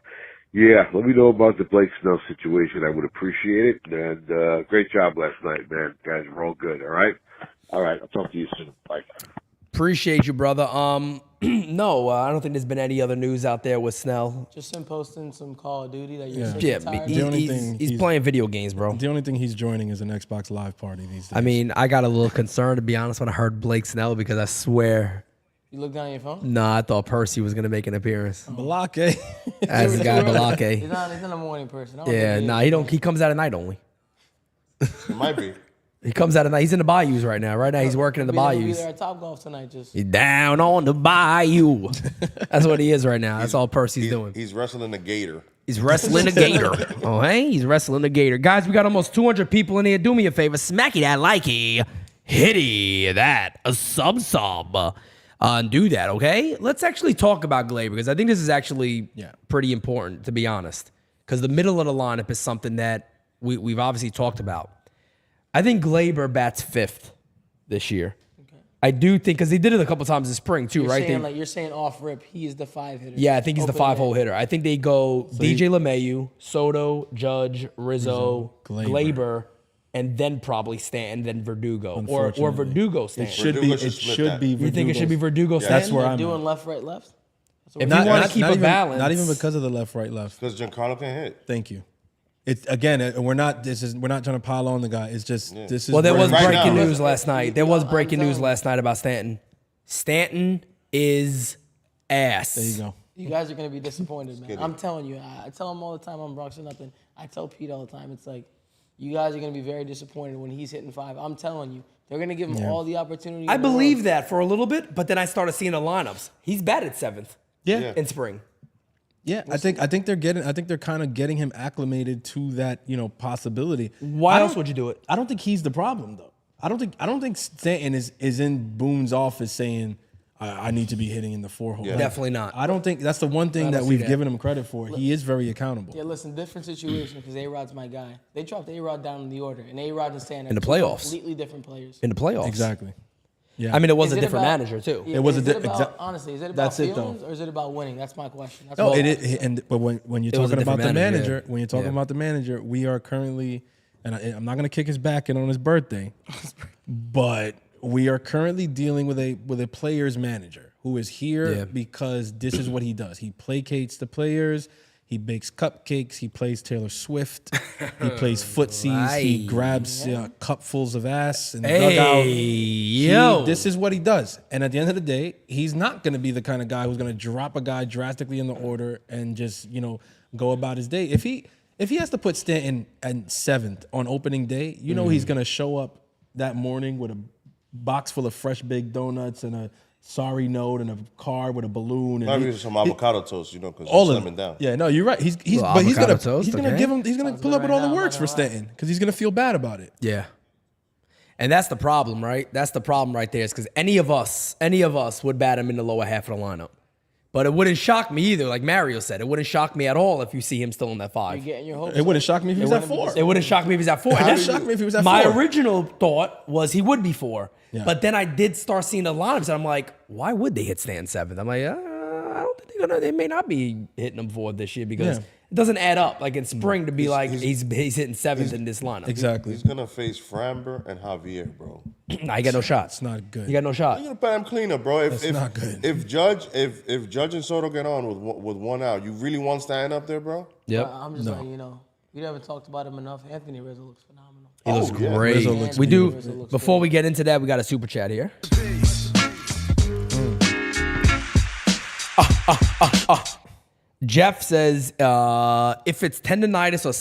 yeah, let me know about the Blake Snell situation. I would appreciate it. And great job last night, man. Guys, we're all good, all right? All right, I'll talk to you soon. Bye. Appreciate you, brother. No, I don't think there's been any other news out there with Snell. Just him posting some Call of Duty that you're sick Yeah, and tired he- of. only he's, thing he's he's- playing video games, bro. The only thing he's joining is an Xbox Live party these days. I mean, I got a little concerned, to be honest, when I heard Blake Snell because I swear, You look down at your phone? I thought Percy was going to make an appearance. Balake. As the guy He's Balake. not a morning person. I don't Yeah, think he comes out at night only. It might be. He comes out at night. He's in the bayous right now. Right now, he's working in the He'll be bayous. there at Top Golf tonight. Just He's down on the bayou. That's what he is right now. That's all Percy's doing. He's wrestling a gator. He's wrestling a gator. Oh, hey, he's wrestling a gator. Guys, we got almost 200 people in here. Do me a favor. Smacky that likey. Hitty that. A sub. And do that, okay? Let's actually talk about Gleyber because I think this is actually pretty important, to be honest. Because the middle of the lineup is something that we've obviously talked about. I think Gleyber bats 5th this year. Okay. I do think, because he did it a couple times in spring too, right? You're saying off rip, he is the 5 hitter. Yeah, I think he's the Open 5-hole day. hitter. I think they go DJ LeMahieu, Soto, Judge, Rizzo, Gleyber, and then probably Stanton, then Verdugo. Or Verdugo Stanton. Verdugo should You think it should be Verdugo Stanton? That's where I'm doing at. left, right, left. If you want to keep a even, balance. Not even because of the left, right, left. Because Giancarlo can hit. Thank you. We're not trying to pile on the guy. It's just this is. Well, there was Right breaking now. news last night. There was I'm breaking telling news you. last night about Stanton. Stanton is ass. There you go. You guys are going to be disappointed, man. I'm telling you. I tell him all the time on Bronx or Nothing. I tell Pete all the time. It's like, you guys are going to be very disappointed when he's hitting 5. I'm telling you. They're going to give him all the opportunity. I believe that for a little bit, but then I started seeing the lineups. He's batted 7th. Yeah. In spring. Yeah, I think they're kind of getting him acclimated to that, possibility. Why else would you do it? I don't think he's the problem though. I don't think Stanton is in Boone's office saying I need to be hitting in the 4-hole. Yeah. Definitely not. I don't think that's the one thing that we've given him credit for. He is very accountable. Yeah, listen, different situation because A-Rod's my guy. They dropped A-Rod down in the order, and A-Rod and Stanton In the playoffs. completely different players. In the playoffs. Exactly. Yeah. I mean, it was Is a it different about- manager too. Yeah, It was is a it di- about, honestly, is it about That's it, though. feelings or is it about winning? That's my question. That's No, what- but when you're It was a talking about different the manager, manager, yeah. when you're talking Yeah. about the manager, we are currently, and I'm not going to kick his back in on his birthday, but we are currently dealing with a player's manager who is here because this is what he does. He placates the players. He bakes cupcakes. He plays Taylor Swift. He plays footsies. He Right. grabs cupfuls of ass in the Hey, dugout. yo. This is what he does. And at the end of the day, he's not going to be the kind of guy who's going to drop a guy drastically in the order and just, go about his day. If he has to put Stanton at 7th on opening day, he's going to show up that morning with a box full of fresh baked donuts and a sorry note and a card with a balloon and Maybe some avocado toast, because all you're of slimming them. down. Yeah, no, you're right. He's Little but he's avocado gonna toast, he's gonna okay. give him he's gonna Sounds pull good up with right all the now, works I'm for not gonna lie. Stanton because he's gonna feel bad about it. Yeah. And that's the problem, right? That's the problem right there is because any of us would bat him in the lower half of the lineup. But it wouldn't shock me either. Like Mario said, it wouldn't shock me at all if you see him still in that 5. You're getting your hopes It wouldn't up. shock me if he was at 4. It wouldn't shock me if he's at 4. It And wouldn't that's- shock me if he was at My 4. original thought was he would be 4. Yeah. But then I did start seeing the lineups, and I'm like, why would they hit Stan 7th? I'm like, I don't think they may not be hitting him 4 this year because Yeah. it doesn't add up. Like in spring to be like he's hitting 7th in this lineup. Exactly. He's gonna face Framber and Javier, bro. Nah, he got no shots. It's not good. He got no shot. You're gonna bat him cleaner, bro. If not good. If Judge and Soto get on with 1 out, you really want Stanton up there, bro? Yep. I'm just letting you know. We haven't talked about him enough. Anthony Rizzo looks phenomenal. He looks yeah. great. Rizzo looks We do. Rizzo looks Before we get into that, we got a super chat here. Jeff says, if it's tendonitis or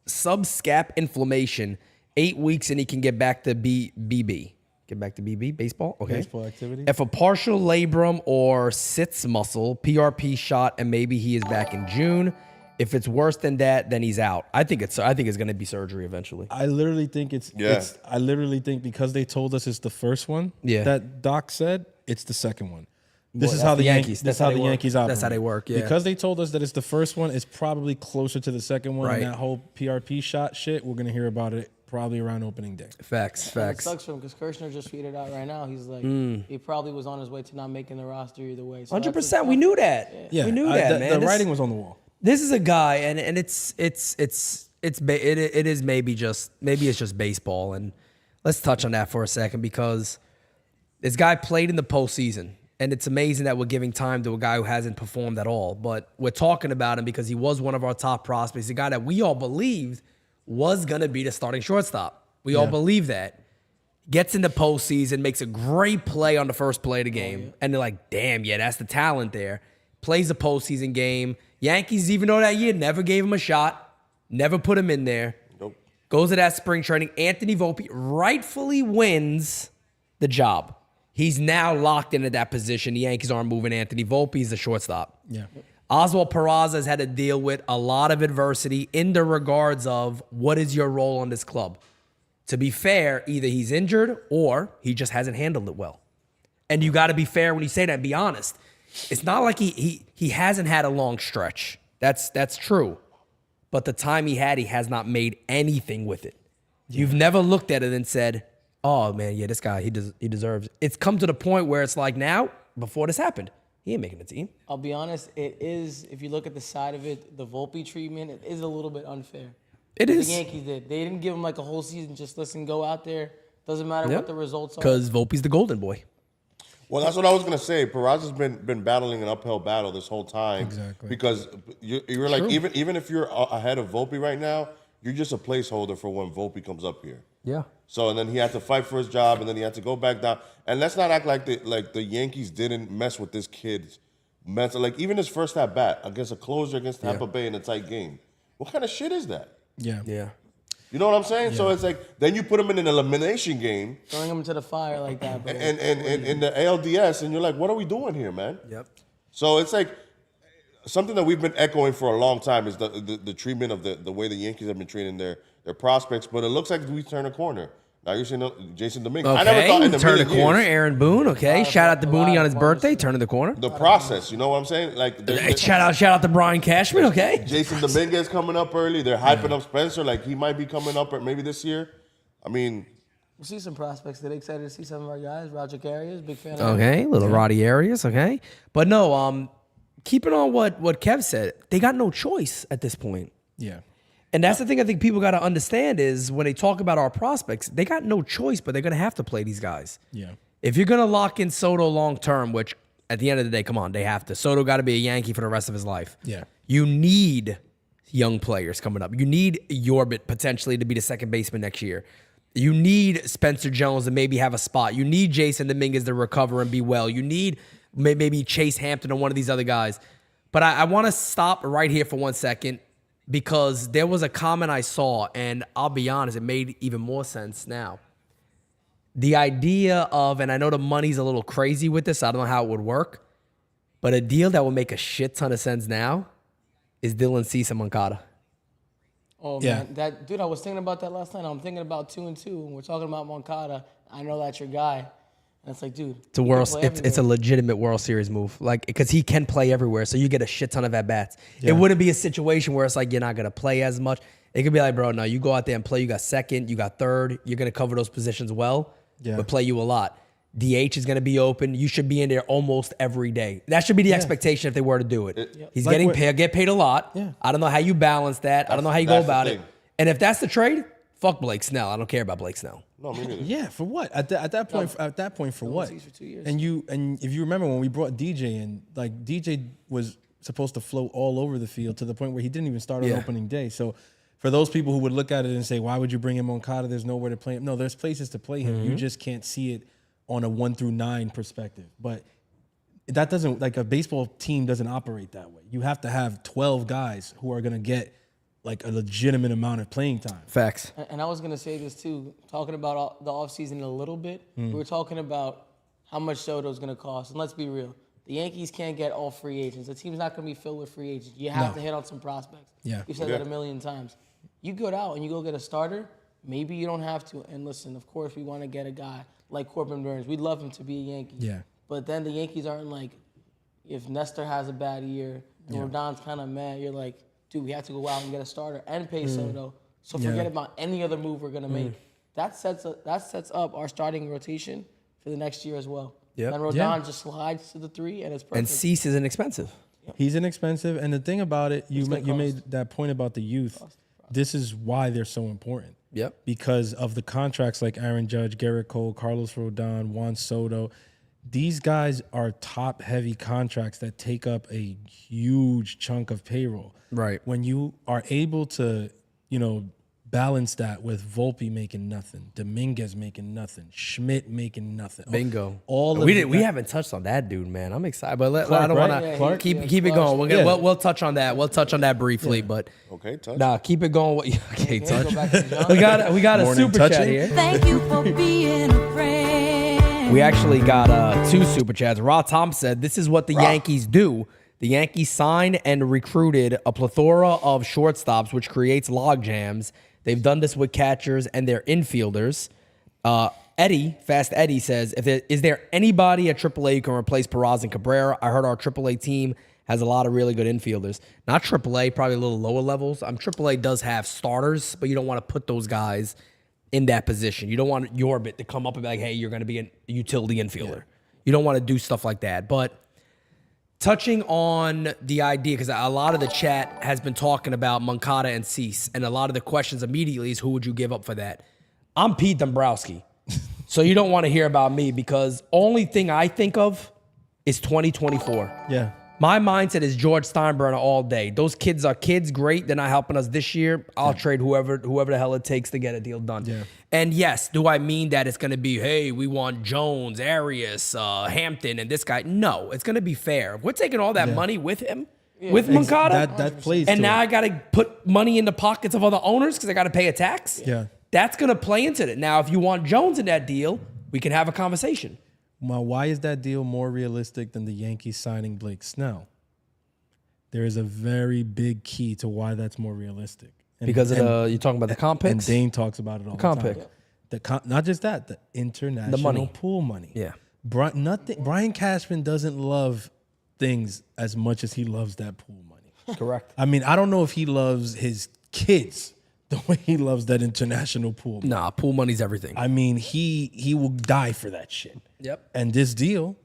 subscap inflammation, 8 weeks and he can get back to BB. Get back to BB, baseball? Okay. Baseball activity. If a partial labrum or sits muscle, PRP shot, and maybe he is back in June. If it's worse than that, then he's out. I think it's going to be surgery eventually. I literally think Yeah. I literally think because they told us it's the first one that Doc said, it's the second one. This Well, is that's how the the Yankees. Yankees. That's That's how how the they work. Yankees operate. That's how they work, yeah. Because they told us that it's the first one, it's probably closer to the second one. Right. And that whole PRP shot shit, we're gonna hear about it probably around opening day. Facts. And it sucks for him because Kirshner just tweeted out right now. He's like, he probably was on his way to not making the roster either way. So 100%. We knew that. Yeah, We knew that, man. The writing was on the wall. This is a guy, and it is maybe it's just baseball, and let's touch on that for a second because this guy played in the postseason, and it's amazing that we're giving time to a guy who hasn't performed at all. But we're talking about him because he was one of our top prospects, a guy that we all believed was gonna be the starting shortstop. We all believe that. Gets in the postseason, makes a great play on the first play of the game, and they're like, "Damn, yeah, that's the talent there." Plays the postseason game. Yankees, even though that year never gave him a shot, never put him in there. Nope. Goes to that spring training. Anthony Volpe rightfully wins the job. He's now locked into that position. The Yankees aren't moving Anthony Volpe. He's the shortstop. Yeah. Oswald Peraza has had to deal with a lot of adversity in the regards of what is your role on this club. To be fair, either he's injured or he just hasn't handled it well. And you got to be fair when you say that and be honest. It's not like he hasn't had a long stretch. That's true. But the time he has not made anything with it. You've never looked at it and said, "Oh man, yeah, this guy he deserves." It's come to the point where it's like now, before this happened, he ain't making the team. I'll be honest, it is, if you look at the side of it, the Volpe treatment, it is a little bit unfair. It is. The Yankees did. They didn't give him like a whole season. Just listen, go out there. Doesn't matter what the results are. Because Volpe's the golden boy. Well, that's what I was gonna say. Peraza's been battling an uphill battle this whole time. Exactly. Because you're like even if you're ahead of Volpe right now, you're just a placeholder for when Volpe comes up here. Yeah. So and then he had to fight for his job, and then he had to go back down. And let's not act like the Yankees didn't mess with this kid's mental. Like even his first at bat against a closer against Tampa Bay in a tight game. What kind of shit is that? Yeah. Yeah. You know what I'm saying? So it's like, then you put him in an elimination game. Throwing him to the fire like that. Bro. And in the ALDS, and you're like, what are we doing here, man? Yep. So it's like, something that we've been echoing for a long time is the treatment of the way the Yankees have been treating their prospects, but it looks like we turned a corner. Now you're seeing Jason Dominguez. Okay, I never thought in the turn the million corner. years, Aaron Boone. Okay, shout out to Booney on his birthday. Turning the corner. the process, you know what I'm saying? Like Shout out to Brian Cashman. Okay. Jason Dominguez coming up early. They're hyping up Spencer like he might be coming up maybe this year. I mean, We see some prospects today. Excited to see some of our guys. Roger Carriers, big fan of Okay, little Roddy Arias. Okay, but no. Keeping on what Kev said, they got no choice at this point. Yeah. And that's the thing I think people got to understand is when they talk about our prospects, they got no choice, but they're going to have to play these guys. Yeah. If you're going to lock in Soto long term, which at the end of the day, come on, they have to. Soto got to be a Yankee for the rest of his life. Yeah. You need young players coming up. You need Yorbit potentially to be the second baseman next year. You need Spencer Jones to maybe have a spot. You need Jason Dominguez to recover and be well. You need maybe Chase Hampton or one of these other guys. But I want to stop right here for 1 second because there was a comment I saw, and I'll be honest, it made even more sense now. The idea of, and I know the money's a little crazy with this, I don't know how it would work, but a deal that would make a shit ton of sense now is Dylan Cease and Moncada. Oh, Yeah. man. Dude, I was thinking about that last night. I'm thinking about 2-2, and we're talking about Moncada. I know that's your guy. And it's like, dude. It's a it's a legitimate World Series move, like because he can play everywhere, so you get a shit ton of at bats. Yeah. It wouldn't be a situation where it's like you're not gonna play as much. It could be like, bro, no, you go out there and play. You got second, you got third. You're gonna cover those positions well, but play you a lot. DH is gonna be open. You should be in there almost every day. That should be the expectation if they were to do it. He's Like get paid a lot. Yeah. I don't know how you balance that. I don't know how you go That's the about it. thing. And if that's the trade, fuck Blake Snell. I don't care about Blake Snell. no, me neither. Yeah, for what? At that point, for what? Cease for 2 years. And if you remember when we brought DJ in, like DJ was supposed to float all over the field to the point where he didn't even start on opening day. So for those people who would look at it and say, why would you bring him Moncada? There's nowhere to play him. No, there's places to play him. You just can't see it on a 1 through 9 perspective. But that doesn't, like a baseball team doesn't operate that way. You have to have 12 guys who are going to get like a legitimate amount of playing time. Facts. And I was going to say this too, talking about the offseason a little bit. We were talking about how much Soto's going to cost. And let's be real. The Yankees can't get all free agents. The team's not going to be filled with free agents. You have to hit on some prospects. Yeah. We've said that a million times. You go out and you go get a starter, maybe you don't have to. And listen, of course, we want to get a guy like Corbin Burns. We'd love him to be a Yankee. Yeah. But then the Yankees aren't like, if Nestor has a bad year, and Rodon's kind of mad, you're like, dude, we have to go out and get a starter and pay Soto. So forget about any other move we're going to make. That sets up our starting rotation for the next year as well. Yep. Then Rodon just slides to the 3, and it's perfect. And Cease is inexpensive. He's inexpensive, and the thing about it, you made that point about the youth. This is why they're so important. Yep. Because of the contracts like Aaron Judge, Garrett Cole, Carlos Rodon, Juan Soto. These guys are top-heavy contracts that take up a huge chunk of payroll. Right. When you are able to, balance that with Volpe making nothing, Dominguez making nothing, Schmidt making nothing. Bingo. All We haven't touched on that dude, man. I'm excited, but I don't right? want to Yeah, Clark? keep it going. We'll touch on that. We'll touch on that briefly, but Okay, touch. nah, keep it going. Okay, Go touch. back to John. We got a Morning super chat touching. here. Thank you for being a friend. We actually got 2 super chats. Rod Tom said, "This is what the Yankees do. The Yankees signed and recruited a plethora of shortstops, which creates log jams. They've done this with catchers and their infielders." Fast Eddie says, is there anybody at AAA who can replace Peraza and Cabrera? I heard our AAA team has a lot of really good infielders. Not AAA, probably a little lower levels. AAA does have starters, but you don't want to put those guys in that position. You don't want Yorbit to come up and be like, hey, you're going to be a utility infielder. You don't want to do stuff like that. But touching on the idea, because a lot of the chat has been talking about Moncada and Cease, and a lot of the questions immediately is who would you give up for that? I'm Pete Dombrowski. So you don't want to hear about me because only thing I think of is 2024. Yeah. My mindset is George Steinbrenner all day. Those kids are kids, great. They're not helping us this year. I'll trade whoever the hell it takes to get a deal done. Yeah. And yes, do I mean that it's going to be, hey, we want Jones, Arias, Hampton, and this guy? No, it's going to be fair. If we're taking all that money with him, with Moncada. That plays. And to now it. I got to put money in the pockets of other owners because I got to pay a tax. Yeah. That's going to play into it. Now, if you want Jones in that deal, we can have a conversation. Now, why is that deal more realistic than the Yankees signing Blake Snell? There is a very big key to why that's more realistic. Because of you're talking about the comp picks? And Dane talks about it all the comp time. pick. Not just that, the international money. pool money. Yeah. Brian Cashman doesn't love things as much as he loves that pool money. Correct. I mean, I don't know if he loves his kids the way he loves that international pool money. Nah, pool money's everything. I mean, he will die for that shit. Yep. And this deal,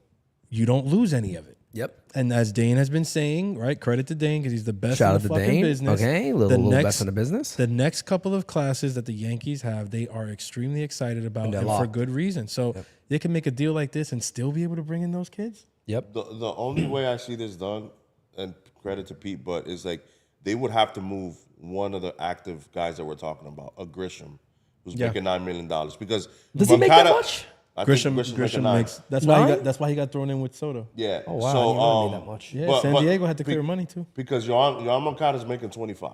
you don't lose any of it. Yep. And as Dane has been saying, right? Credit to Dane because he's the best Shout in out the to fucking Dane. business. Okay, little best in the business. The next couple of classes that the Yankees have, they are extremely excited about, and for locked. good reason. So they can make a deal like this and still be able to bring in those kids. Yep. The only way I see this done, and credit to Pete, but is like they would have to move one of the active guys that we're talking about, a Grisham, who's making $9 million. Because Does he make that much? I think Grisham $9. makes. That's why he got thrown in with Soto. Yeah. Oh, wow. So, I didn't know it made that much. Yeah, San Diego had to clear money too. Because Yohan Moncada's making 25.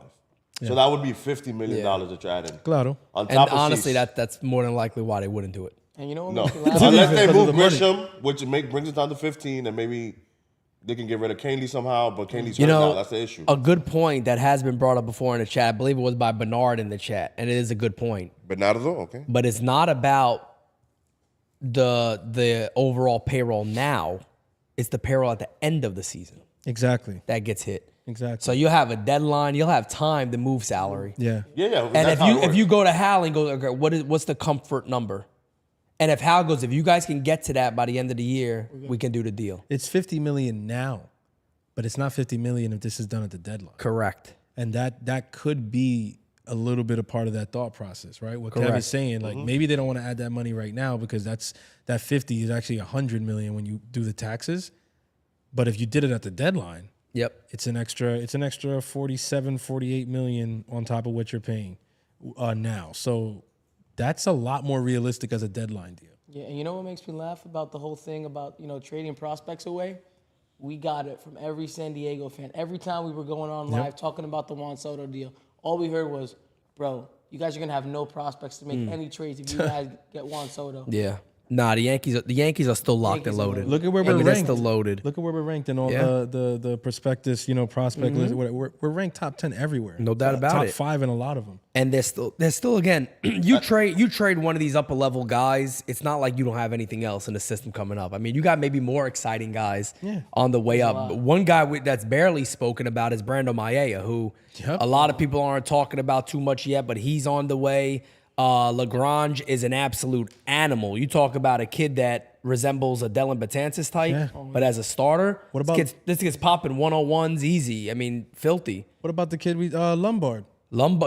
So that would be $50 million that you're adding. Claro. On And top of honestly, Cease. that's more than likely why they wouldn't do it. And you know what No. makes me laugh? Unless they Because of move the money. Grisham, which brings it down to 15, and maybe they can get rid of Canely somehow, but Canely's You hurt know, now. That's the issue. a good point that has been brought up before in the chat. I believe it was by Bernard in the chat, and it is a good point. But not at all, okay? But it's not about the overall payroll now. It's the payroll at the end of the season Exactly. that gets hit. Exactly. So you'll have a deadline. You'll have time to move salary. Yeah. Yeah. And that's how it if works. you go to Hal and go, okay, what's the comfort number? And if Hal goes, if you guys can get to that by the end of the year, we can do the deal. It's $50 million now, but it's not $50 million if this is done at the deadline. Correct. And that could be a little bit of part of that thought process, right? What Kev Correct. is saying, like maybe they don't want to add that money right now because that 50 is actually 100 million when you do the taxes. But if you did it at the deadline, Yep. it's an extra 47, 48 million on top of what you're paying now. So that's a lot more realistic as a deadline deal. Yeah, and you know what makes me laugh about the whole thing about, trading prospects away? We got it from every San Diego fan. Every time we were going on live talking about the Juan Soto deal, all we heard was, bro, you guys are going to have no prospects to make any trades if you guys get Juan Soto. Yeah. Nah, the Yankees are still locked and Yankees are loaded. Look at where I we're mean, they're ranked. still loaded. Look at where we're ranked in all Yeah. the prospectus, prospect list. We're ranked top 10 everywhere. No doubt about top it. 5 in a lot of them. And there's still again, you trade one of these upper level guys, it's not like you don't have anything else in the system coming up. I mean, you got maybe more exciting guys on the way up. One guy that's barely spoken about is Brando Maella, who a lot of people aren't talking about too much yet, but he's on the way. Lagrange is an absolute animal. You talk about a kid that resembles a Dylan Betances type, but as a starter, What about- this kid's popping 101s easy. I mean, filthy. What about the kid Lombard?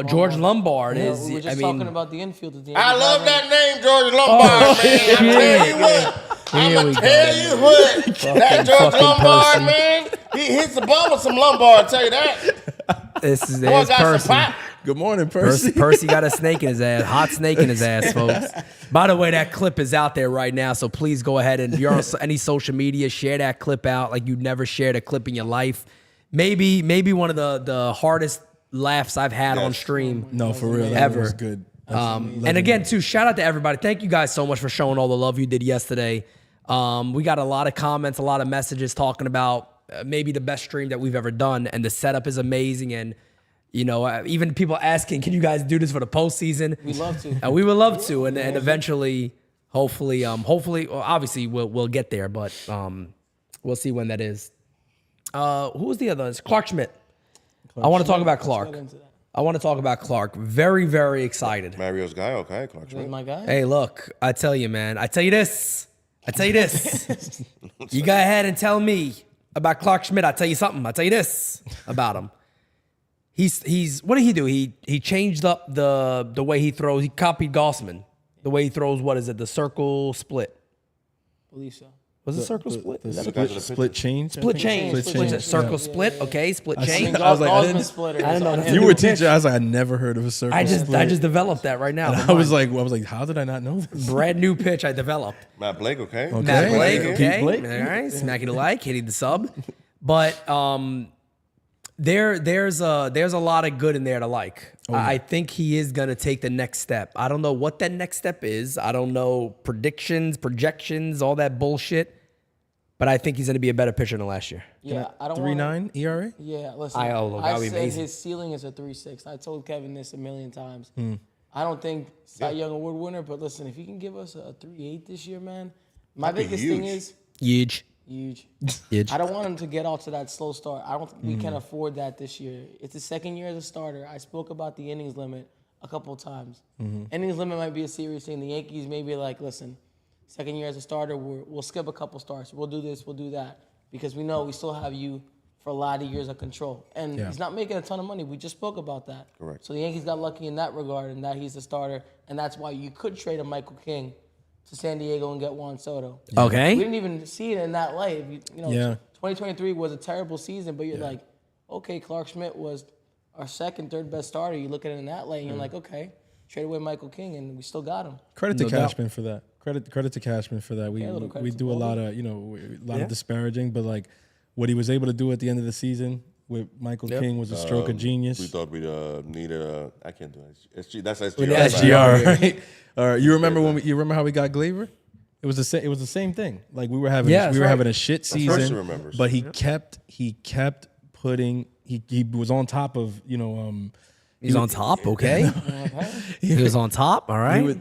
George Lombard Yeah, is. we were just talking about the infield at the I end. love that name, George Lombard, man. I'm going to tell you what. That George Lombard, person. man, he hits the ball with some Lombard, I'll tell you that. This is Boy there's got Percy. some pop. Good morning, Percy. Percy got a snake in his ass, hot snake in his ass, folks. By the way, that clip is out there right now, so please go ahead and if you're on any social media, share that clip out like you never shared a clip in your life. Maybe one of the hardest laughs I've had on stream. No, for real. Ever. That was good. And again, too, shout out to everybody. Thank you guys so much for showing all the love you did yesterday. We got a lot of comments, a lot of messages talking about maybe the best stream that we've ever done, and the setup is amazing. And even people asking, can you guys do this for the postseason? We love to. And we would love to, and eventually, hopefully, well, obviously we'll get there, but we'll see when that is. Who was the other? It's Clark Schmidt. I want to talk about Clark. Very, very excited. Mario's guy, okay, Clark That's Schmidt. my guy. Hey, look, I tell you, man. I tell you this. You go ahead and tell me about Clark Schmidt. I tell you something. I tell you this about him. He's what did he do? He changed up the way he throws. He copied Gossman. The way he throws, what is it? The circle split. Believe so. Was it circle split? Is that Split- a Split chain. split chain? Split chain. Circle Yeah. split. Okay, split chain. I was like, I didn't- Gosman splitter. I didn't know that. You were a teacher. I was like, I never heard of a circle. I just split. developed that right now. And I was like, how did I not know this? brand new pitch I developed. Matt Blake, okay. Matt Blake, Pete okay. Blake. All right. Smacking the like, hitting the sub. But There's a lot of good in there to like. I think he is gonna take the next step. I don't know what that next step is. I don't know predictions, projections, all that bullshit. But I think he's gonna be a better pitcher than last year. Yeah, I don't 3.9 ERA. Yeah, listen. That'd be said amazing. his ceiling is a 3.6. I told Kevin this a million times. Hmm. I don't think Cy Young Award winner, but listen, if he can give us a 3.8 this year, man, my biggest thing is huge. I don't want him to get off to that slow start. I don't think we can afford that this year. It's his second year as a starter. I spoke about the innings limit a couple of times. Innings limit might be a serious thing. The Yankees may be like, listen, second year as a starter, we'll skip a couple starts. We'll do this, we'll do that. Because we know we still have you for a lot of years of control. And he's not making a ton of money. We just spoke about that. Correct. So the Yankees got lucky in that regard, and that he's the starter. And that's why you could trade a Michael King to San Diego and get Juan Soto. Okay. We didn't even see it in that light. You know, Yeah. 2023 was a terrible season, but you're like, okay, Clark Schmidt was our second, third best starter. You look at it in that light, and you're like, okay, trade away Michael King, and we still got him. Credit to Cashman for that. Credit to Cashman for that. We a little credit we to do a lot of of disparaging, but like what he was able to do at the end of the season with Michael King was a stroke of genius. We thought we'd needed I can't do it. That's SGR. SGR, right? All right. You remember how we got Gleyber? It was the same thing. Like we were having having a shit season, remembers. but he kept putting. He was on top of He's on top, okay. He was on top, all right.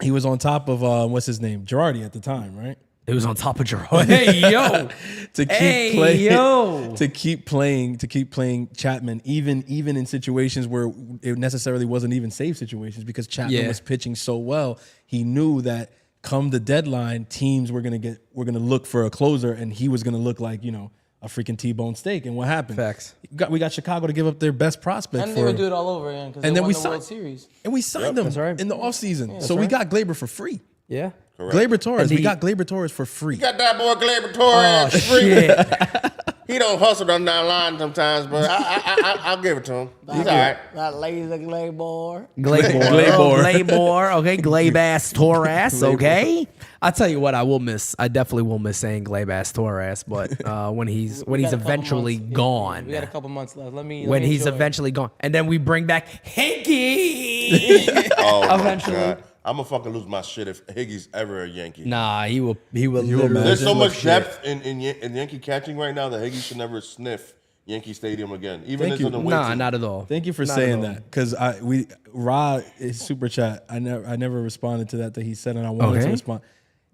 He was on top of what's his name, Girardi at the time, right? He was on top of Jerome. Hey yo, to keep playing Chapman, even in situations where it necessarily wasn't even safe situations because Chapman was pitching so well. He knew that come the deadline, teams were gonna look for a closer, and he was gonna look like a freaking T-bone steak. And what happened? Facts. We got Chicago to give up their best prospect, And they would do it all over again because they won the World Series. and we signed them in the offseason. So we got Gleyber for free. Yeah. Gleyber Torres. We got Gleyber Torres for free. Got that boy Gleyber Torres. Shit. He don't hustle down that line sometimes, but I'll give it to him. He's all right. That lazy Gleyber. Gleyber. Okay, Gleyber Torres. Okay. I tell you what, I definitely will miss saying Gleyber Torres, but when he's eventually gone. We got a couple months left. When he's eventually gone, and then we bring back Hinkie. Oh Eventually. my God. I'm gonna fucking lose my shit if Higgy's ever a Yankee. Nah, he will literally. There's so much depth in Yankee catching right now that Higgy should never sniff Yankee Stadium again. Even Thank if you. it's on the way Nah, to. not at all. Thank you for saying that, because Ra is super chat. I never responded to that he said, and I wanted to respond.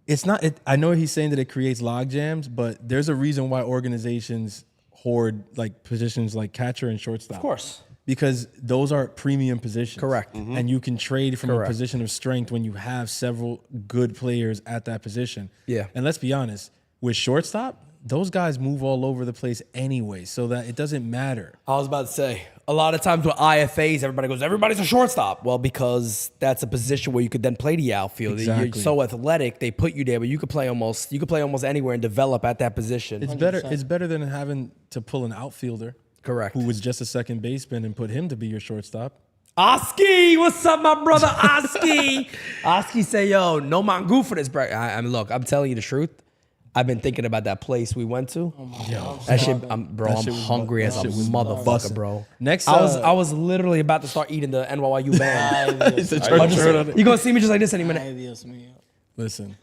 It's not. I know he's saying that it creates log jams, but there's a reason why organizations hoard like positions like catcher and shortstop. Of course. Because those are premium positions. Correct. And you can trade from a position of strength when you have several good players at that position. Yeah. And let's be honest, with shortstop, those guys move all over the place anyway, so that it doesn't matter. I was about to say, a lot of times with IFAs, everybody's a shortstop. Well, because that's a position where you could then play the outfield. Exactly. You're so athletic, they put you there, but you could play almost anywhere and develop at that position. It's better. It's better than having to pull an outfielder. Correct. Who was just a second baseman and put him to be your shortstop. Oski, what's up, my brother Oski? Oski say, yo, no mango for this, bro. I mean, look, I'm telling you the truth. I've been thinking about that place we went to. That shit, I'm hungry as a motherfucker, bro. Next, I was literally about to start eating the NYU band. You gonna see me just like this any minute. Listen,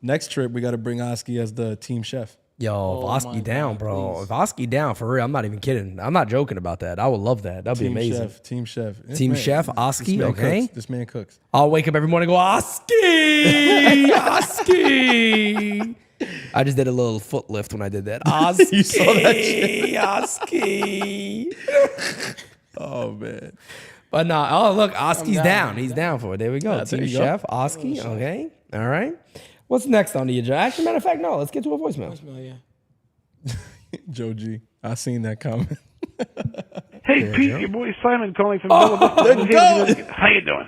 next trip we got to bring Oski as the team chef. Yo, if Oski down, bro. Please. If Oski down, for real, I'm not even kidding. I'm not joking about that. I would love that. That'd be amazing. Team chef. Team chef, Oski, okay? This man cooks. I'll wake up every morning and go, Oski! Oski! I just did a little foot lift when I did that. Oski! You saw that shit? Oski! Oh, man. But no, oh, look, Oski's down. He's down for it. There we go. Yeah, Team chef, Oski, okay? All right. What's next on the agenda? Actually, matter of fact, no. Let's get to a voicemail. Joe G, I seen that comment. Hey, Pete, your boy Simon calling from How you doing?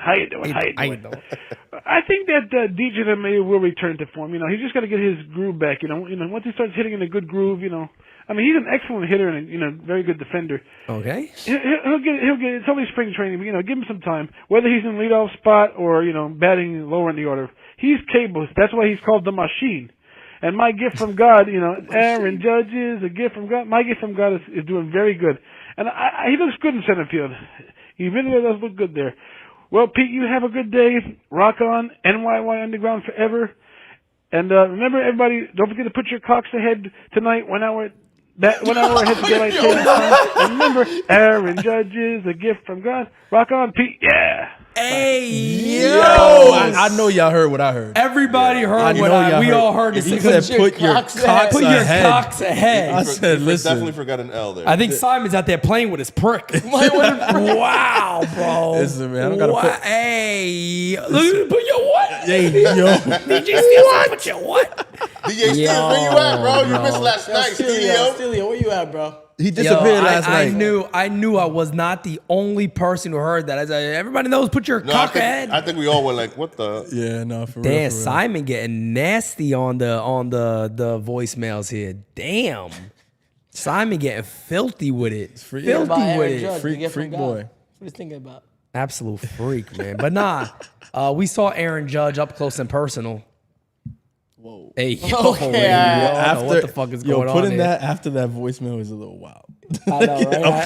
I think that DJ Lemahieu will return to form. He's just got to get his groove back. Once he starts hitting in a good groove, I mean, he's an excellent hitter and very good defender. Okay. He'll get. It's only spring training, but give him some time. Whether he's in leadoff spot or batting lower in the order, he's capable. That's why he's called the machine. And my gift from God, Aaron Judge is a gift from God. My gift from God is doing very good. And he looks good in center field. He really does look good there. Well, Pete, you have a good day. Rock on. NYY Underground forever. And remember, everybody, don't forget to put your cocks ahead tonight. 1 hour ahead to daylight savings time. And remember, Aaron Judge is a gift from God. Rock on, Pete. Yeah. Hey, Yo, I know y'all heard what I heard. Everybody heard we all heard. He said, "Put your cocks ahead." I said, "Listen." Definitely forgot an L there. I think Simon's out there playing with his prick. Wow, bro. Listen, man, I gotta put. Hey, look, put your what? Hey, yo. DJ Steele, put your what? DJ Steele, where you at, bro? You missed last night, Steelio, where you at, bro? He disappeared last night. I knew I was not the only person who heard that. I said, everybody knows, put your cock ahead. I think we all were like, what the? Yeah, no, for real. Damn, for real. Simon getting nasty on the voicemails here. Damn. Simon getting filthy with it. Filthy with it. Freak boy. What are you thinking about? Absolute freak, man. But nah, we saw Aaron Judge up close and personal. Whoa. Hey, yo, Okay, after, what the fuck is going on putting here? that after that voicemail is a little wild. I know, right? Up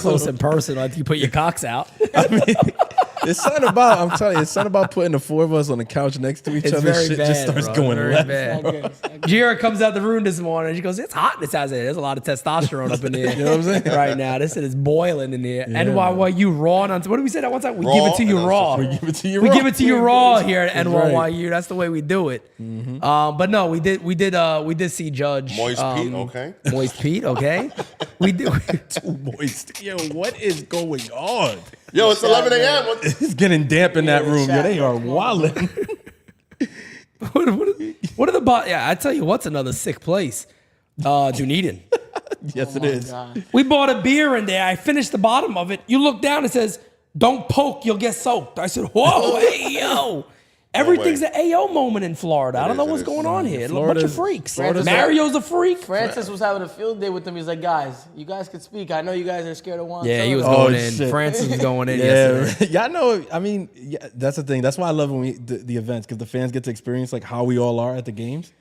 close and personal. Like you put your cocks out. I mean, it's something about, I'm telling you, it's something about putting the four of us on the couch next to each It's other. very Shit bad, just starts bro. going Very left. bad. Jared comes out the room this morning. She goes, "It's hot in this house. There's a lot of testosterone up in here. You know what I'm saying? Right now, this shit is boiling in here." Yeah, NYYU raw. What did we say that one time? We give it to you raw. We give it to you We raw. give it to you raw here at That's NYYU. right. That's the way we do it. But no, we did see Judge Moist Pete, okay. Moist Pete, okay. We did. Too moist. Yo, what is going on? Yo, it's 11 a.m. It's getting damp in that room. Yo, they are wilding. What are the Yeah, I tell you what's another sick place. Dunedin. Yes, it is. God. We bought a beer in there. I finished the bottom of it. You look down, it says, "Don't poke, you'll get soaked." I said, "Whoa, hey, yo." Everything's an AO moment in Florida. I don't know what's going on here. A bunch of freaks. Mario's a freak. Francis was having a field day with them. He's like, "Guys, you guys could speak. I know you guys are scared of one." Yeah, he was Oh, going in. shit. Francis was going in Yeah, yesterday. y'all know. I mean, yeah, that's the thing. That's why I love when the events, because the fans get to experience like how we all are at the games.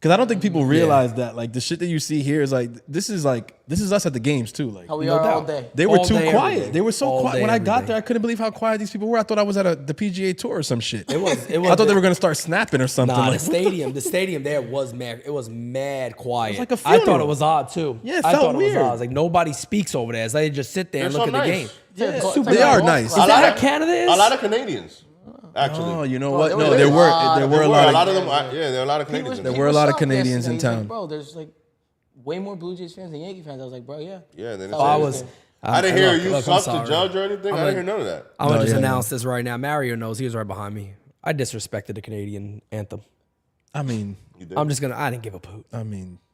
Because I don't think people realize that like the shit that you see here is like this is us at the games too. Like How we No are all doubt. day. they were All too day, every quiet. day. They were so All quiet. day, When I every got day. there, I couldn't believe how quiet these people were. I thought I was at the PGA Tour or some shit. It was. I thought they were gonna start snapping or something. Nah, like, the stadium there was mad. It was mad quiet. It was like a I thought funeral. it was odd too. Yeah, it I felt thought it weird. was odd. It's like nobody speaks over there. It's like they just sit there and They're look so at the nice. game. yeah, Super they are golf nice. club. Is that how Canada is? A lot of Canadians, actually. Oh, you know Bro, what? there No, were there a were lot there of- were a lot of them. Yeah, there are a lot of Canadians. There there. were a lot of shocked Canadians in yesterday. He's town. like, bro, there's like way more Blue Jays fans than Yankee fans. I was like, bro, yeah. Yeah, they didn't Oh, say I anything. was. I didn't hear look, you look, I'm suck to sorry. judge or anything. I didn't hear none of that. I'm gonna No, just yeah, announce this right now. Mario knows he was right behind me. I disrespected the Canadian anthem. I mean, You did. I didn't give a poop.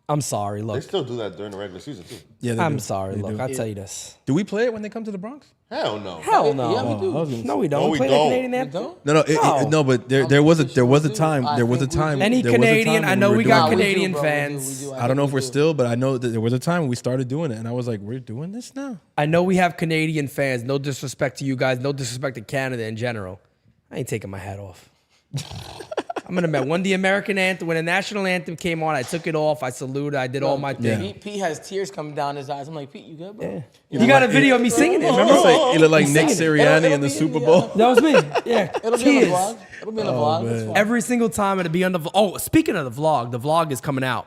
I'm sorry. They Look, still do that during the regular season too. yeah. They I'm do. sorry. They Look, do. I'll tell you this. Do we play it when they come to the Bronx? Hell no. Hell no. Yeah, we do. I was gonna No, we don't. No, we we play don't. the Canadian We anthem. don't? No, no, but there was a time I there was a think we time do. Any there was a Canadian, time I when know were we doing got it. Canadian bro, fans. we do. I don't know if think we're we do. still, but I know that there was a time when we started doing it, and I was like, we're doing this now. I know we have Canadian fans. No disrespect to you guys. No disrespect to Canada in general. I ain't taking my hat off. I'm gonna admit, when the American anthem, when the national anthem came on, I took it off. I saluted. I did all my thing. Pete has tears coming down his eyes. I'm like, Pete, you good, bro? Yeah. You got a video of me singing it. Remember? It looked like Nick singing it. Sirianni It'll in the be- Super yeah. Bowl. That was me. Yeah. It'll be in the Tears. vlog. It'll be in the vlog. That's fine. Every single time it'll be on the. Oh, speaking of the vlog is coming out,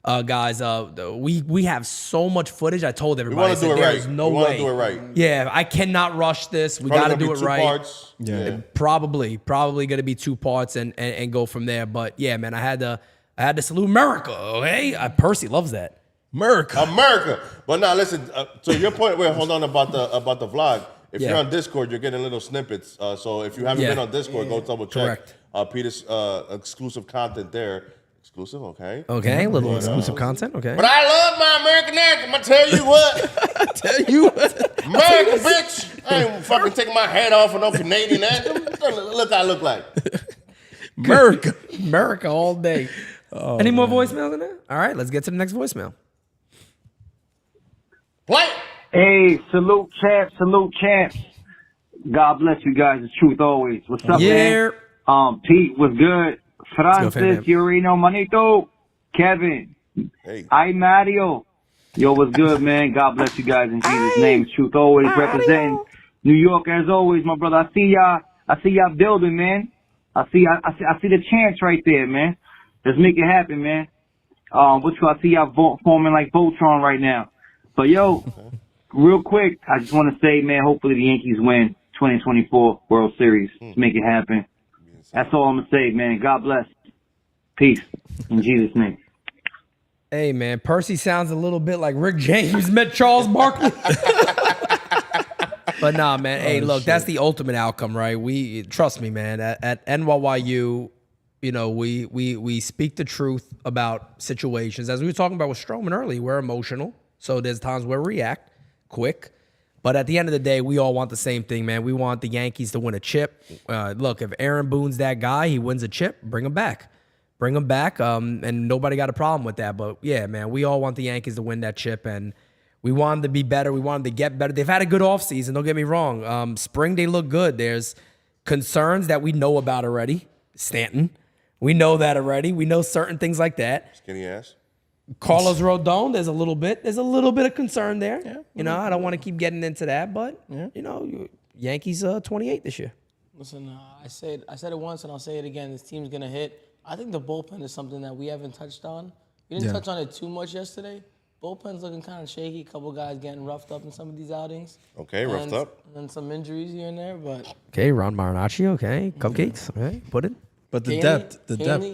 guys. We have so much footage. I told We everybody. want I to said, do it There's right. no we want way. to do it right. Yeah, I cannot rush this. We got to Probably do gonna it be two right. Parts. Yeah. Probably going to be 2 parts and go from there. But yeah, man, I had to salute America. Okay, Percy loves that. America. But now listen. To your point, wait, hold on about the vlog. If Yeah. you're on Discord, you're getting little snippets. So if you haven't Yeah. been on Discord, go double check. Correct. Peter's exclusive content there. Exclusive, okay. Okay, a little exclusive content. Okay. But I love my American anthem. I tell you what, Tell you what. America, bitch. I ain't fucking taking my hat off for no Canadian anthem. Look, I look like. America all day. Any more voicemails in there? All right, let's get to the next voicemail. Play. Hey, salute champs. God bless you guys. The truth always. What's up, Yeah. man? Pete, what's good? go, fam, Francis, man. you already know, manito. Kevin. Hey. Ay, Mario. Yo, what's good, man? God bless you guys in Jesus' name. Truth always representing New York as always, my brother. I see y'all building, man. I see the chance right there, man. Let's make it happen, man. I see y'all forming like Voltron right now. But yo, real quick, I just want to say, man, hopefully the Yankees win 2024 World Series. Let's make it happen. That's all I'm gonna say, man. God bless. Peace in Jesus' name. Hey, man, Percy sounds a little bit like Rick James met Charles Barkley. But nah, man. Hey, look, that's the ultimate outcome, right? Trust me, man. At NYU, you know, we speak the truth about situations. As we were talking about with Strowman earlier, we're emotional, so there's times where we react quick. But at the end of the day, we all want the same thing, man. We want the Yankees to win a chip. Look, if Aaron Boone's that guy, he wins a chip, bring him back. Bring them back, and nobody got a problem with that. But, yeah, man, we all want the Yankees to win that chip, and we want them to be better. We want them to get better. They've had a good offseason, don't get me wrong. Spring, they look good. There's concerns that we know about already. Stanton, we know that already. We know certain things like that. Skinny ass. Carlos Rodon, there's a little bit of concern there. Yeah. You know, I don't want to keep getting into that, but, you know, Yankees 28 this year. Listen, I said it once and I'll say it again. This team's going to hit. I think the bullpen is something that we haven't touched on. We didn't touch on it too much yesterday. Bullpen's looking kind of shaky. A couple guys getting roughed up in some of these outings. Okay, roughed up. And then some injuries here and there, but... Okay, Ron Marinaccio, okay. Cupcakes, okay, put it. But the Canely, depth.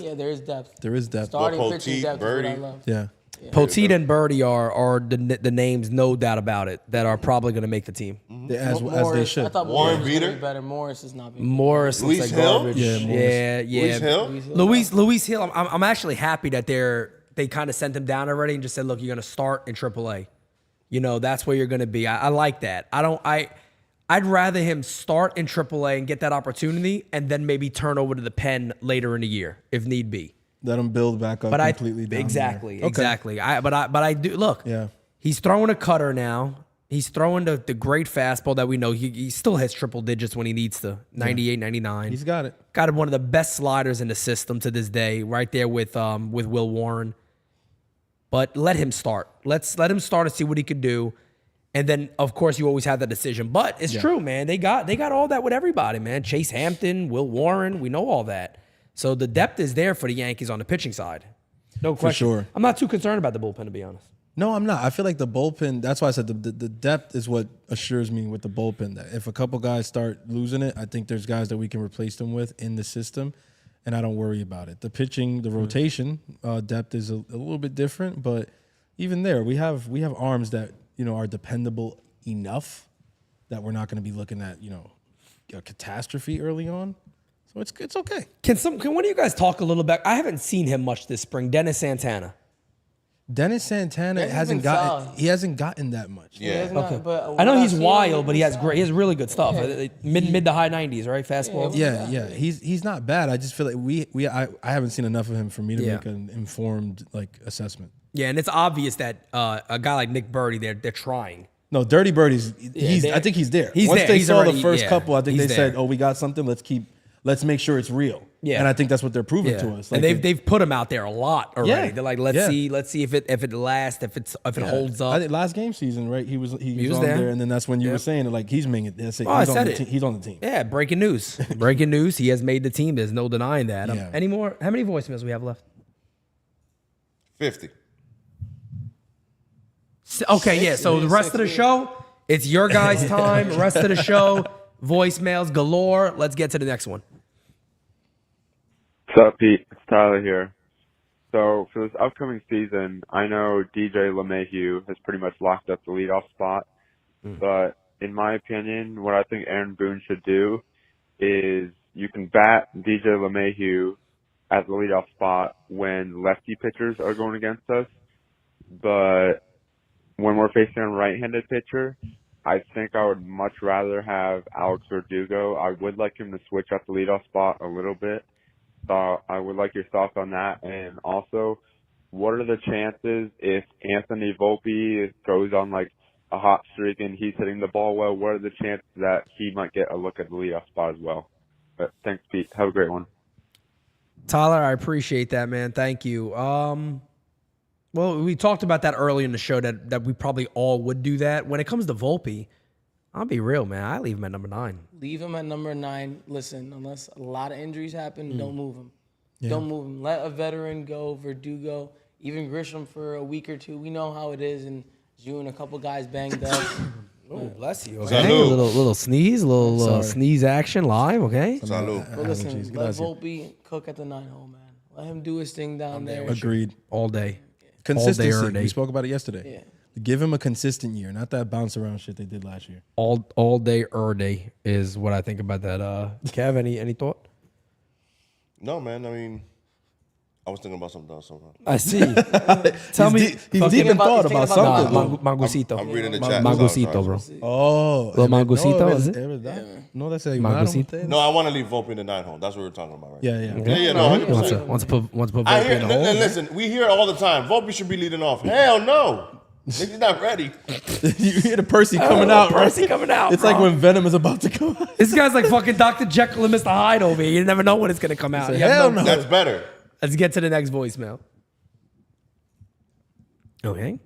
Yeah, there is depth. There is depth. Starting pitching depth is what I love. Yeah. Poteet and Birdie are the names, no doubt about it, that are probably going to make the team. As they should. I thought Warren Morris was gonna Beater? be better. Morris is not being Morris looks Luis like Hill? garbage. Yeah, Yeah. Luis Hill? Luis Hill. I'm actually happy that they kind of sent him down already and just said, look, you're going to start in AAA. You know, that's where you're going to be. I like that. I'd rather him start in AAA and get that opportunity and then maybe turn over to the pen later in the year if need be. Let him build back up completely down exactly, there. Okay. exactly. But I do look. Yeah. He's throwing a cutter now. He's throwing the great fastball that we know. He still has triple digits when he needs to. 98, 99. He's got it. Got one of the best sliders in the system to this day, right there with Will Warren. But let him start. Let him start and see what he could do. And then, of course, you always have that decision. But it's true, man. They got all that with everybody, man. Chase Hampton, Will Warren, we know all that. So the depth is there for the Yankees on the pitching side. No question. For sure. I'm not too concerned about the bullpen, to be honest. No, I'm not. I feel like the bullpen, that's why I said the depth is what assures me with the bullpen. That if a couple guys start losing it, I think there's guys that we can replace them with in the system, and I don't worry about it. The pitching, the rotation depth is a little bit different, but even there, we have arms that, you know, are dependable enough that we're not going to be looking at, you know, a catastrophe early on. So it's okay. Can one of you guys talk a little bit? I haven't seen him much this spring. Dennis Santana. Dennis Santana hasn't gotten that much. Yeah. I know he's wild, but he has really good stuff. Mid to high 90s, right? Fastball. Yeah. He's not bad. I just feel like I haven't seen enough of him for me to make an informed assessment. Yeah, and it's obvious that a guy like Nick Birdie, they're trying. No, Dirty Birdie's. I think he's there. Once they saw the first couple, I think they said, "Oh, we got something. Let's make sure it's real." Yeah, and I think that's what they're proving to us. Like, and they've put him out there a lot already. Yeah. They're like, let's see if it lasts, if it holds up. I think last game season, right? He was on there, and then that's when you were saying like he's making it. That's it. He's on the team. Yeah, breaking news. Breaking news. He has made the team. There's no denying that. Any more? How many voicemails we have left? 50. Okay, yeah. So the rest of the show, it's your guys' time. The rest of the show, voicemails galore. Let's get to the next one. What's up, Pete? It's Tyler here. So for this upcoming season, I know DJ Lemahieu has pretty much locked up the leadoff spot. But in my opinion, what I think Aaron Boone should do is you can bat DJ LeMahieu at the leadoff spot when lefty pitchers are going against us. But when we're facing a right-handed pitcher, I think I would much rather have Alex Verdugo. I would like him to switch up the leadoff spot a little bit. So I would like your thoughts on that. And also, what are the chances if Anthony Volpe goes on like a hot streak and he's hitting the ball well? What are the chances that he might get a look at the leadoff spot as well? But thanks, Pete. Have a great one. Tyler, I appreciate that, man. Thank you. Well, we talked about that earlier in the show that we probably all would do that. When it comes to Volpe, I'll be real, man. I leave him at number 9. Leave him at number 9. Listen, unless a lot of injuries happen, don't move him. Yeah. Don't move him. Let a veteran go, Verdugo, even Grisham for a week or two. We know how it is in June. A couple guys banged up. Oh, bless you. Okay, a little sneeze, little sneeze action live. Okay. Salud. But listen, let Volpe cook at the 9 hole, man. Let him do his thing down there. Agreed. All day. Consistency. All day. We spoke about it yesterday. Yeah. Give him a consistent year, not that bounce around shit they did last year. All day day is what I think about that. Kev, any thought? No, man. I mean, I was thinking about something else. I see. Tell me. He's deep in thought about something. Mangusito. I'm reading the chat. Mangusito, bro. Oh. Little Mangusito, is it? No, that's a Mangusito. No, I want to leave Volpe in the 9 hole. That's what we're talking about, right? Yeah. Yeah, no, 100%. Wants to put Volpe I hear, in the hole. listen, we hear all the time, Volpe should be leading off. Hell no. He's not ready. You hear the Percy coming out, right? Percy coming out. It's like when Venom is about to come out. This guy's like fucking Dr. Jekyll and Mr. Hyde over here. You never know when it's going to come out. Hell no. That's better. Let's get to the next voicemail. Okay.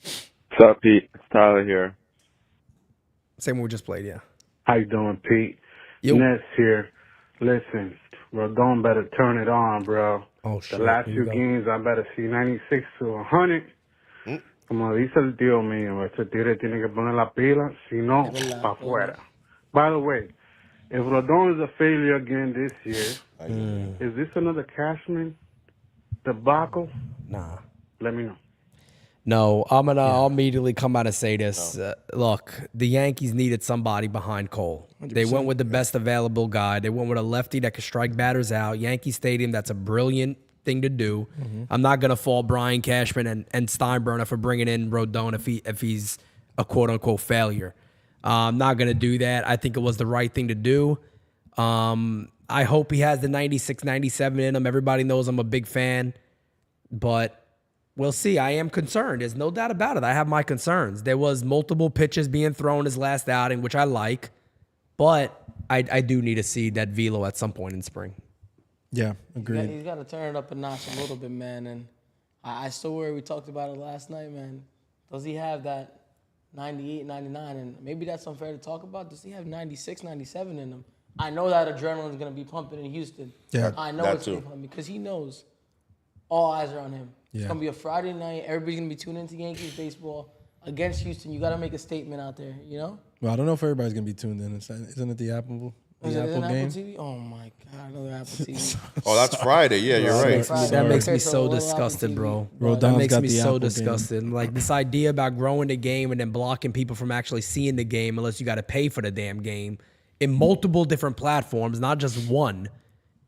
What's up, Pete? It's Tyler here. Same one we just played, yeah. How you doing, Pete? Yo. Ness here. Listen, Rodon better turn it on, bro. Oh, shit. The last few games, I better see 96 to 100. Como dice el tío mío, este tigre tiene que poner la pila, si no, pa' afuera. By the way, if Rodon is a failure again this year, is this another Cashman debacle? Nah. Let me know. No, I'll immediately come out and say this. Look, the Yankees needed somebody behind Cole. 100%. They went with the best available guy. They went with a lefty that could strike batters out. Yankee Stadium, that's a brilliant thing to do. I'm not going to fault Brian Cashman and Steinbrenner for bringing in Rodon if he's a quote-unquote failure. I'm not going to do that. I think it was the right thing to do. I hope he has the 96, 97 in him. Everybody knows I'm a big fan, but we'll see. I am concerned. There's no doubt about it. I have my concerns. There was multiple pitches being thrown his last outing, which I like, but I do need to see that velo at some point in spring. Yeah, agreed. He's got to turn it up a notch a little bit, man. And I still worry. We talked about it last night, man. Does he have that 98, 99? And maybe that's unfair to talk about. Does he have 96, 97 in him? I know that adrenaline's going to be pumping in Houston. Yeah, I know it's going to be pumping because he knows all eyes are on him. Yeah. It's going to be a Friday night. Everybody's going to be tuning into Yankees baseball against Houston. You got to make a statement out there, you know? Well, I don't know if everybody's going to be tuned in. Isn't it the Apple? Is it Apple an game? Apple TV? Oh my God, another Apple TV. Oh, that's Friday. Yeah, you're right. That makes me so disgusted, bro. That makes me so disgusted. Like this idea about growing the game and then blocking people from actually seeing the game unless you got to pay for the damn game in multiple different platforms, not just one.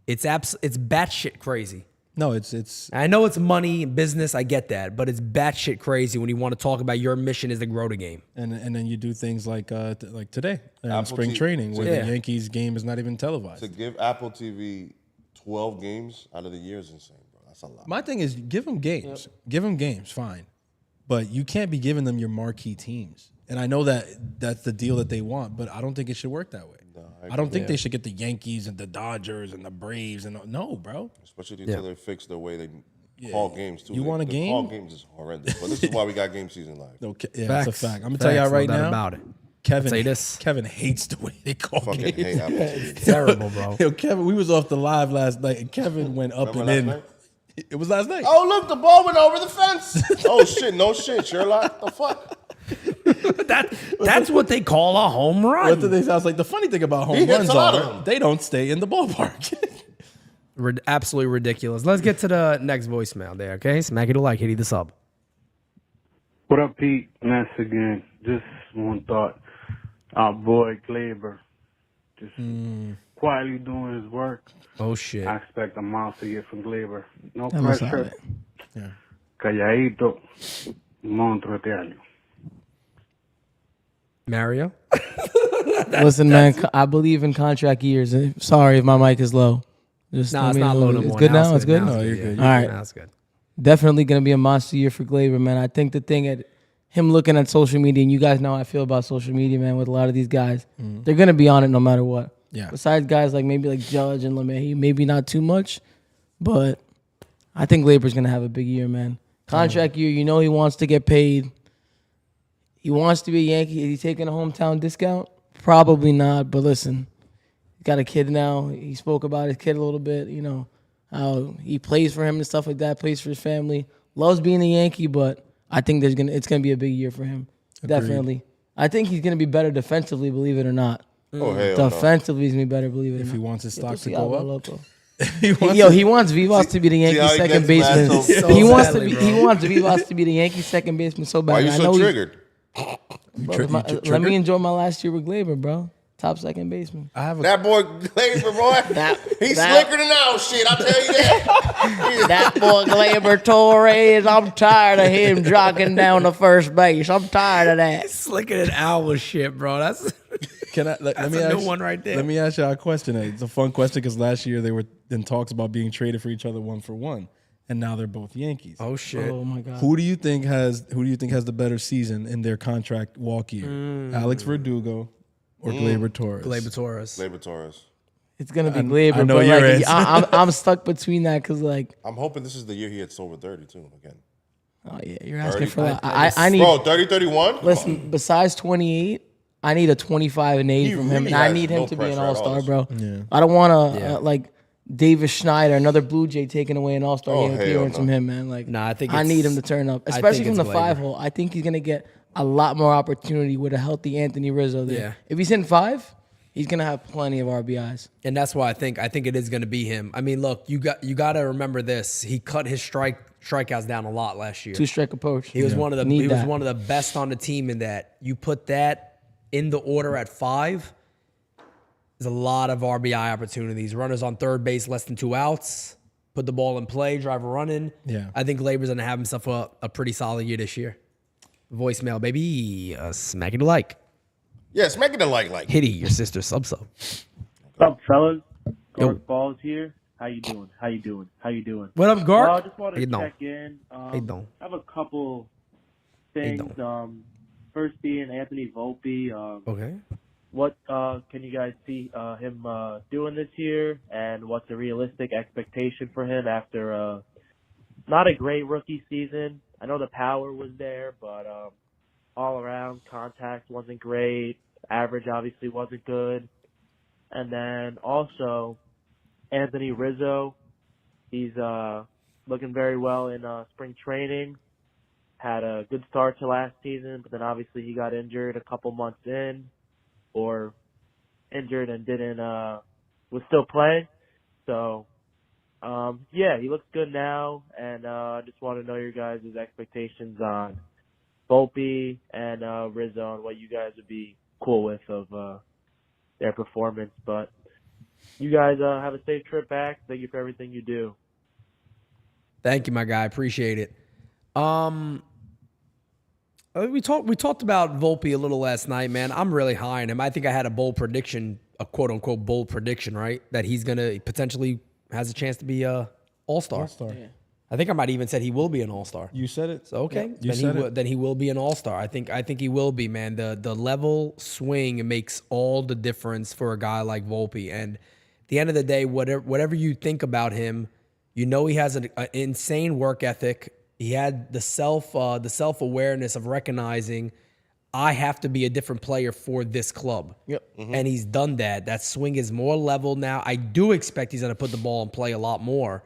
It's batshit crazy. No, it's. I know it's money and business. I get that, but it's batshit crazy when you want to talk about your mission is to grow the game. And then you do things like today, spring TV. training, where the Yankees game is not even televised. To give Apple TV 12 games out of the year is insane, bro. That's a lot. My thing is, give them games. Yep. Give them games, fine. But you can't be giving them your marquee teams. And I know that that's the deal that they want, but I don't think it should work that way. No, I don't think they should get the Yankees and the Dodgers and the Braves and no, bro. Especially until they fix the way they call games too. You want a game? Call games is horrendous. But this is why we got game season live. Okay, yeah, that's a fact. I'm gonna tell y'all right now about it. Kevin hates the way they call Fucking games. hate Apple TV. It's terrible, bro. Yo, Kevin, we was off the live last night, and Kevin went up Remember and in. last night? It was last night. Oh, look, the ball went over the fence. Oh, shit. No shit, Sherlock. The fuck? That's what they call a home run. What do they sound like? The funny thing about home runs are they don't stay in the ballpark. Absolutely ridiculous. Let's get to the next voicemail there, okay? Smack it a like, hit the sub. What up, Pete? Ness again. Just one thought. Our boy Gleyber, just quietly doing his work. Oh, shit. I expect a monster year from Gleyber. No pressure. Yeah. Calladito. Monstruo este año. Mario? Listen, man, I believe in contract years. Sorry if my mic is low. It's not low no more. It's good now? It's good? No, you're good. All right. That's good. Definitely going to be a monster year for Gleyber, man. I think the thing at him looking at social media, and you guys know how I feel about social media, man, with a lot of these guys. They're going to be on it no matter what. Yeah. Besides guys like maybe like Judge and Lemahieu, maybe not too much, but I think Gleyber's going to have a big year, man. Contract year, you know he wants to get paid. He wants to be a Yankee. Is he taking a hometown discount? Probably not, but listen, he's got a kid now. He spoke about his kid a little bit, you know, how he plays for him and stuff like that, plays for his family. Loves being a Yankee, but I think it's gonna be a big year for him. Agreed. Definitely. I think he's gonna be better defensively, believe it or not. Oh, hell Defensively, he's gonna be better, believe it or not. If he wants his stock to go up. Loco. He wants Vivas to be the Yankees second baseman. He wants Vivas to be the Yankees second baseman so bad. Why you so triggered? Let me enjoy my last year with Gleyber, bro. Top second baseman. That boy Gleyber, boy. He's slicker than owl shit. I'll tell you that. That boy Gleyber Torres, I'm tired of him jogging down to first base. I'm tired of that. Slicker than owl shit, bro. That's Let me a ask, new one right there. Let me ask you a question. It's a fun question because last year they were in talks about being traded for each other 1-for-1, and now they're both Yankees. Oh shit! Oh my god. Who do you think has the better season in their contract walk year? Alex Verdugo or Gleyber Torres? Gleyber Torres. It's gonna be Gleyber. I know but your like, answer. I'm stuck between that because like. I'm hoping this is the year he hits over 30 too again. Oh yeah, you're asking 30, for a lot. I need. Bro, 30, 31? Listen, besides 28, I need a 25 and 80 He from him, really and I has need him no to be an pressure at all-star, all. bro. Yeah. I don't want to like Davis Schneider, another Blue Jay, taking away an all-star Oh, game hell appearance no. from him, man. Like, Nah, I think I it's- need him to turn up, I especially think from it's the Gleyber. 5-hole. I think he's gonna get a lot more opportunity with a healthy Anthony Rizzo there. Yeah. If he's in 5, he's gonna have plenty of RBIs. And that's why I think it is going to be him. I mean, look, you got to remember this. He cut his strikeouts down a lot last year. 2-strike approach. He was one of the Need that. one of the best on the team in that. You put that in the order at 5. There's a lot of RBI opportunities. Runners on third base, less than 2 outs. Put the ball in play, drive a run in. Yeah. I think Gleyber's going to have himself a pretty solid year this year. Voicemail, baby. Smack it a like. Yeah, smack it a like. Hitty, your sister sub. What's up, fellas? Yo. Garth Balls here. How you doing? How you doing? What up, Garth? Well, I just wanted Hey, to no. check in. Hey, no. I have a couple Hey, things. First being Anthony Volpe. Okay. What can you guys see him doing this year, and what's a realistic expectation for him after not a great rookie season? I know the power was there, but all around contact wasn't great. Average obviously wasn't good. And then also Anthony Rizzo, he's looking very well in spring training. Had a good start to last season, but then obviously he got injured a couple months in, or injured and was still playing. So, yeah, he looks good now, and I just want to know your guys' expectations on Volpe and Rizzo and what you guys would be cool with of their performance. But you guys have a safe trip back. Thank you for everything you do. Thank you, my guy. Appreciate it. We talked about Volpe a little last night, man. I'm really high on him. I think I had a bold prediction, a quote unquote bold prediction, right? That he's gonna potentially has a chance to be a all-star. All-star. Yeah. I think I might even said he will be an all-star. You said it. So okay, You said it. then he will be an all-star. I think he will be, man. The level swing makes all the difference for a guy like Volpe. And at the end of the day, whatever you think about him, you know he has an insane work ethic. He had the self-awareness of recognizing I have to be a different player for this club. Yep. And he's done that. That swing is more level now. I do expect he's going to put the ball in play a lot more.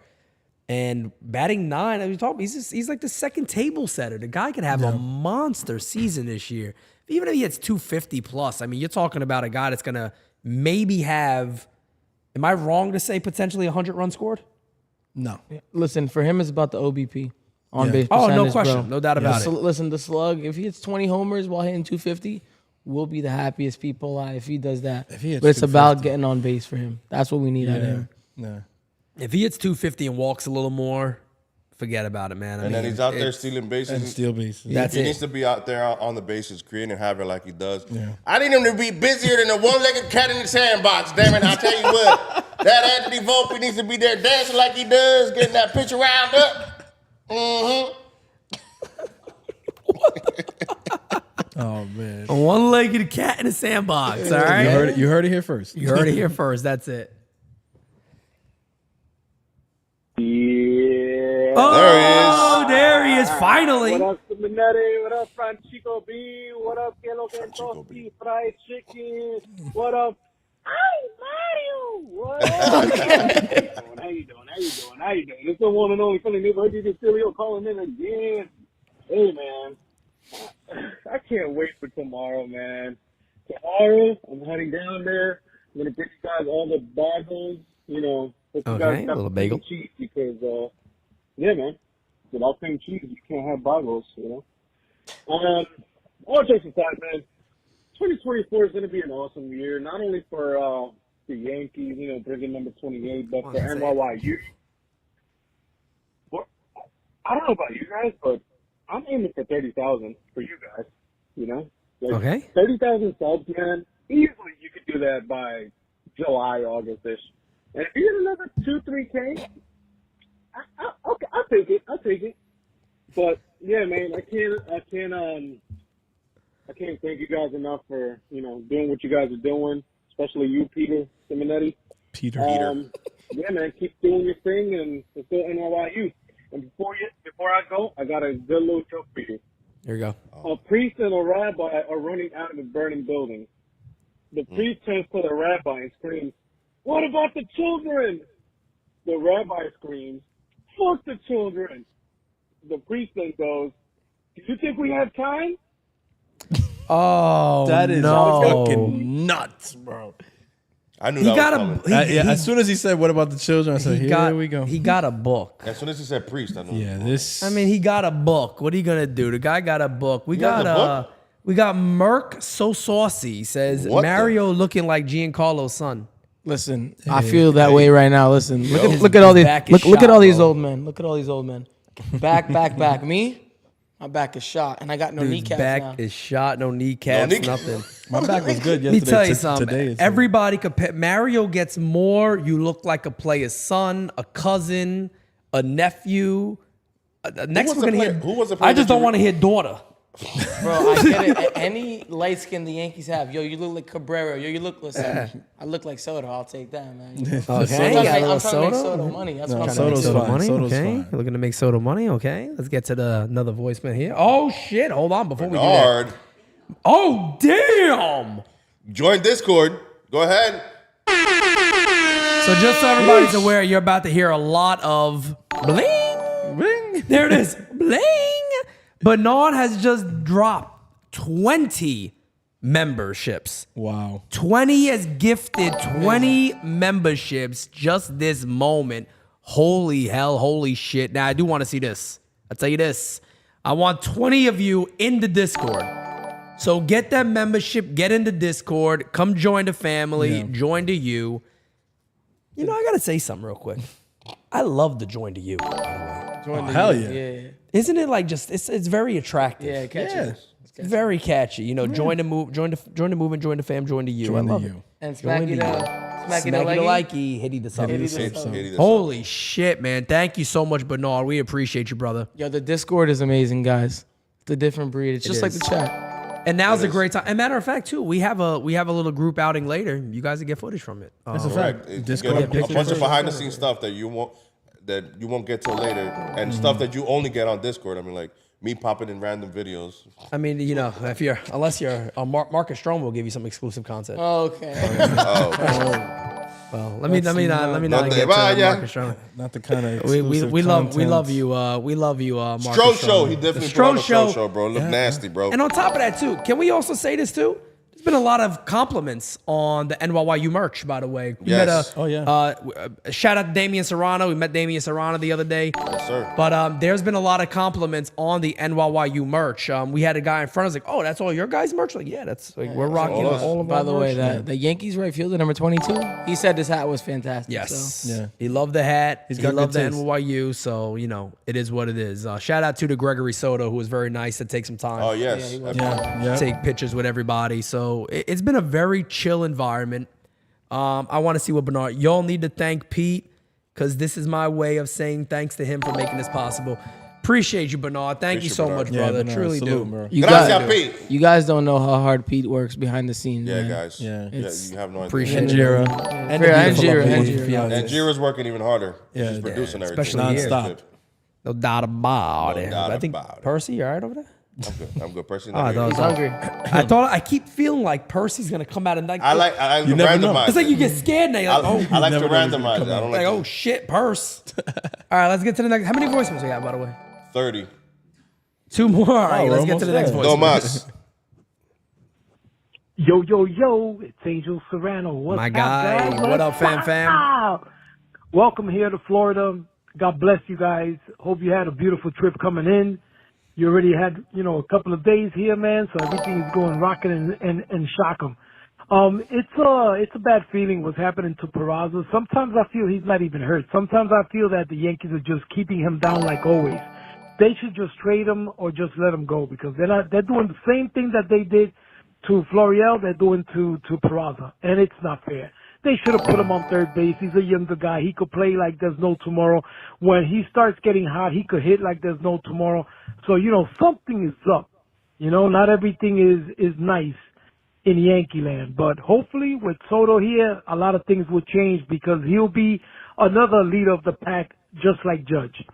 And batting 9, I mean, he's like the second table setter. The guy could have a monster season this year. Even if he hits 250 plus, I mean, you're talking about a guy that's going to maybe have, am I wrong to say potentially 100 runs scored? No. Listen, for him, it's about the OBP. On base Oh, percentage, no question. bro. No doubt about it. Listen, the slug, if he hits 20 homers while hitting 250, we'll be the happiest people alive if he does that. If he hits But it's about 250. getting on base for him. That's what we need out of him. Yeah. If he hits 250 and walks a little more, forget about it, man. I And mean, then he's out there it's- stealing bases. And steal bases. That's he it. needs to be out there on the bases, creating havoc like he does. Yeah. I need him to be busier than a one-legged cat in the sandbox, damn it. I'll tell you what. That Anthony Volpe needs to be there dancing like he does, getting that pitch around up. Mm-hmm. Oh man. A one-legged cat in a sandbox, all right? You heard it here first. You heard it here first. That's it. Yeah, Yeah. Oh, there he is, finally. What up, Minetti? What up, Franchico B? What up, Yellow Toasty Fried Chicken? What up? Hi, Mario. What up? How you doing? It's the one and only Philly neighborhood DJ Silio calling in again. Hey, man. I can't wait for tomorrow, man. Tomorrow, I'm heading down there. I'm going to bring you guys all the bagels, you know. Okay, a little bagel. Cheese because, yeah, man. Without cream cheese, you can't have bagels, you know. All jokes aside, man, 2024 is going to be an awesome year, not only for the Yankees, you know, bringing number 28, but for NYU. Well, I don't know about you guys, but I'm aiming for 30,000 for you guys, you know. Like, okay. 30,000 subs, man. Easily you could do that by July, August-ish. And if you get another 2-3K, I'll take it. But yeah, man, I can't thank you guys enough for, you know, doing what you guys are doing, especially you, Peter Simonetti. Peter. Yeah, man, keep doing your thing and let's go NYU. And before I go, I got a good little joke for you. Here you go. A priest and a rabbi are running out of the burning building. The priest turns to the rabbi and screams, "What about the children?" The rabbi screams, "Fuck the children." The priest then goes, "Do you think we have time?" Oh, that is no. fucking nuts, bro. I knew that was coming. As soon as he said, "What about the children?" I said, "Here we go." He got a book. As soon as he said priest, I knew. Yeah, this. I mean, he got a book. What are you gonna do? The guy got a book. We He has got a book? We got Merc So Saucy says What Mario looking like Giancarlo's son. Listen, I feel that way right now. Listen, Yo, look at all these back is look at shot, all these bro. old men. Look at all these old men. Back. Me, my back is shot, and I got no Dude's kneecaps back now. is shot, no kneecaps, nothing. My back was good Let me yesterday. tell you something. Today it's Everybody compare. Mario gets more. You look like a player's son, a cousin, a nephew. Next was we're the gonna player- hear. who was the player I just that don't you want to hear daughter. Bro, I get it. Any light skin the Yankees have, yo, you look like Cabrera. Yo, you look. Listen, I look like Soto. I'll take that, man. Okay, I'm trying to got a make little Soto money. That's what I'm Trying to make saying. Soto money. Soto's Okay, fine. looking to make Soto money. Okay, let's get to another voicemail here. Oh shit! Hold on before we do Bernard, that. Oh damn! join Discord. Go ahead. So just so everybody's aware, you're about to hear a lot of bling. Ring. There it is. Bling. Bernard has just dropped 20 memberships. Wow. 20 has gifted 20 memberships just this moment. Holy hell, holy shit. Now, I do want to see this. I'll tell you this. I want 20 of you in the Discord. So get that membership, get in the Discord, come join the family, join the U. You know, I got to say something real quick. I love the join the U, by the way. Hell yeah. Yeah. Isn't it like just, it's very attractive. Yeah, catchy. Yeah. It's very catchy. You know, join the move, join the movement, join the fam, join the U. Join I the love U. it. And Join smacky the U. the Smacky the leggy. likey, hitty the sub. Hitty the Save- sub. Haiti this Holy shit, man. Thank you so much, Bernard. We appreciate you, brother. Yo, the Discord is amazing, guys. It's a different breed. It's just like is. the chat. And now's a great time. And matter of fact, too, we have a little group outing later. You guys will get footage from it. That's a Right. fact. You Discord. get a bunch of behind the scenes stuff that you won't get till later, and stuff that you only get on Discord. I mean, like me popping in random videos. I mean, you know, unless you're Marcus Strowman will give you some exclusive content. Okay. Well, let me not get to Marcus Strowman. Not the kind of We love you. We love you, Marcus Stroh show. Strowman. He definitely The put on the Stroh Stroh show, bro. Look nasty, bro. And on top of that, too, can we also say this, too? There's been a lot of compliments on the NYU merch, by the way. We Yes. met shout out to Damian Serrano. We met Damian Serrano the other day. Yes, sir. But there's been a lot of compliments on the NYU merch. We had a guy in front of us like, "Oh, that's all your guys' merch?" Like, yeah, that's like we're rocking all of By our the merch. way, the Yankees right fielder number 22, he said this hat was fantastic. Yes. So. Yeah. He loved the hat. He got loved the good taste. NYU. So, you know, it is what it is. Shout out to the Gregory Soto, who was very nice to take some time. Oh yes. Yeah. Take pictures with everybody. So it's been a very chill environment. I want to see what Bernard. Y'all need to thank Pete because this is my way of saying thanks to him for making this possible. Appreciate you, Bernard. Thank you Appreciate so Bernard. much, Yeah, brother. Bernard, Truly salute, do. bro. You Gracias, Pete. you guys don't know how hard Pete works behind the scenes. Yeah, man. guys. Yeah. You have no idea. Appreciate And you. Jira. And Yeah, the beautiful Jira, lovely and wife, Jira. fiance. And Jira's working even harder. Yeah, She's producing everything. especially here. Non-stop. No doubt about No it. doubt I think about it. Percy, you all right over there? I'm good. I'm good. Percy, Oh, I thought I was hungry. I keep feeling like Percy's gonna come out and like. I like to You never know. randomize. It's like it. you get scared now. You're like, I like to never know who's gonna randomize come it. I don't like, like, oh shit, Purse. All right, let's get to the next. How many voicemails we got, by the way? 30. 2 more. All right, we're let's get to the next almost voicemail. No mas. Yo, yo, yo, it's Angel Serrano. What's My up, guy. guys? What up, fam? Wow. Welcome here to Florida. God bless you guys. Hope you had a beautiful trip coming in. You already had, a couple of days here, man, so everything is going rocking and shock 'em. It's a bad feeling what's happening to Peraza. Sometimes I feel he's not even hurt. Sometimes I feel that the Yankees are just keeping him down like always. They should just trade him or just let him go because they're doing the same thing that they did to Florial, they're doing to Peraza, and it's not fair. They should have put him on third base. He's a younger guy. He could play like there's no tomorrow. When he starts getting hot, he could hit like there's no tomorrow. So, something is up. Not everything is nice in Yankee land. But hopefully with Soto here, a lot of things will change because he'll be another leader of the pack just like Judge.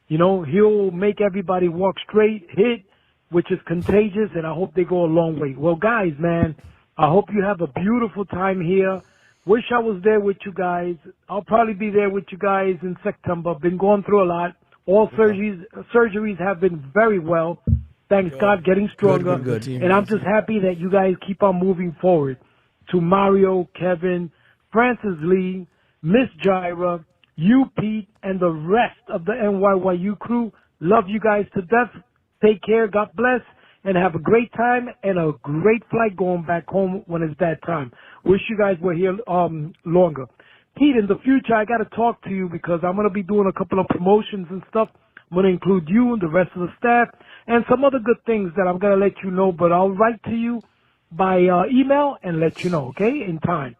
He'll make everybody walk straight, hit, which is contagious, and I hope they go a long way. Well, guys, man, I hope you have a beautiful time here. Wish I was there with you guys. I'll probably be there with you guys in September. Been going through a lot. All surgeries have been very well. Thanks God, getting stronger. Good. And I'm just happy that you guys keep on moving forward. To Mario, Kevin, Francis Lee, Miss Jaira, you, Pete, and the rest of the NYYU crew. Love you guys to death. Take care. God bless. And have a great time and a great flight going back home when it's that time. Wish you guys were here longer. Pete, in the future, I got to talk to you because I'm going to be doing a couple of promotions and stuff. I'm going to include you and the rest of the staff and some other good things that I'm going to let you know. But I'll write to you by email and let you know, okay, in time.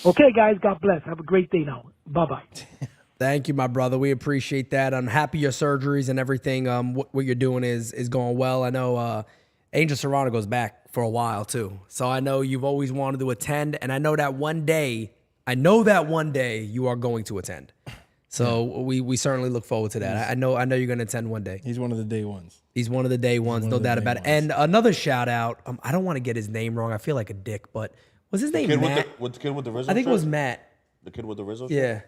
Okay, guys, God bless. Have a great day now. Bye-bye. Thank you, my brother. We appreciate that. I'm happy your surgeries and everything. What you're doing is going well. I know Angel Serrano goes back for a while too. So I know you've always wanted to attend, and I know that one day you are going to attend. So we certainly look forward to that. I know you're going to attend one day. He's one of the day ones. He's one of the day ones, no doubt about it. And another shout out. I don't want to get his name wrong. I feel like a dick, but was his name Matt? The kid with the Rizzo I think shirt? it was Matt. The kid with the Rizzo shirt? Yeah.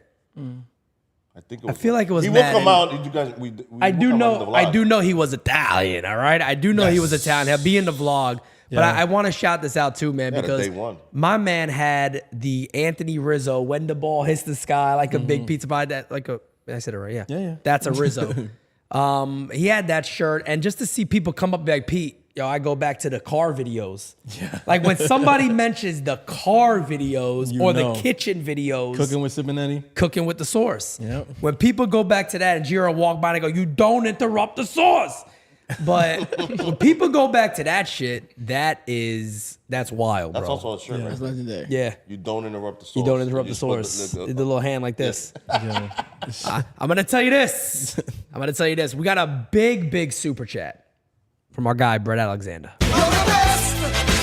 I think it was. I feel like it was He Matt. will come out. You guys, I do know he was Italian. All right, I do know he was Italian. He'll be in the vlog. But I want to shout this out too, man, because my man had the Anthony Rizzo when the ball hits the sky like a big pizza pie. I said it right, yeah. Yeah. That's a Rizzo. He had that shirt, and just to see people come up like, Pete, I go back to the car videos. Yeah. Like when somebody mentions the car videos the kitchen videos. Cooking with Sibinetti. Cooking with the sauce. Yep. When people go back to that and Jiro walk by and go, you don't interrupt the sauce. But when people go back to that shit, that's wild, bro. That's also a shirt, right? That's legendary. Yeah. You don't interrupt the source. You don't interrupt the source. The little hand like this. Yeah. I'm going to tell you this. We got a big super chat from our guy, Brett Alexander. You're the best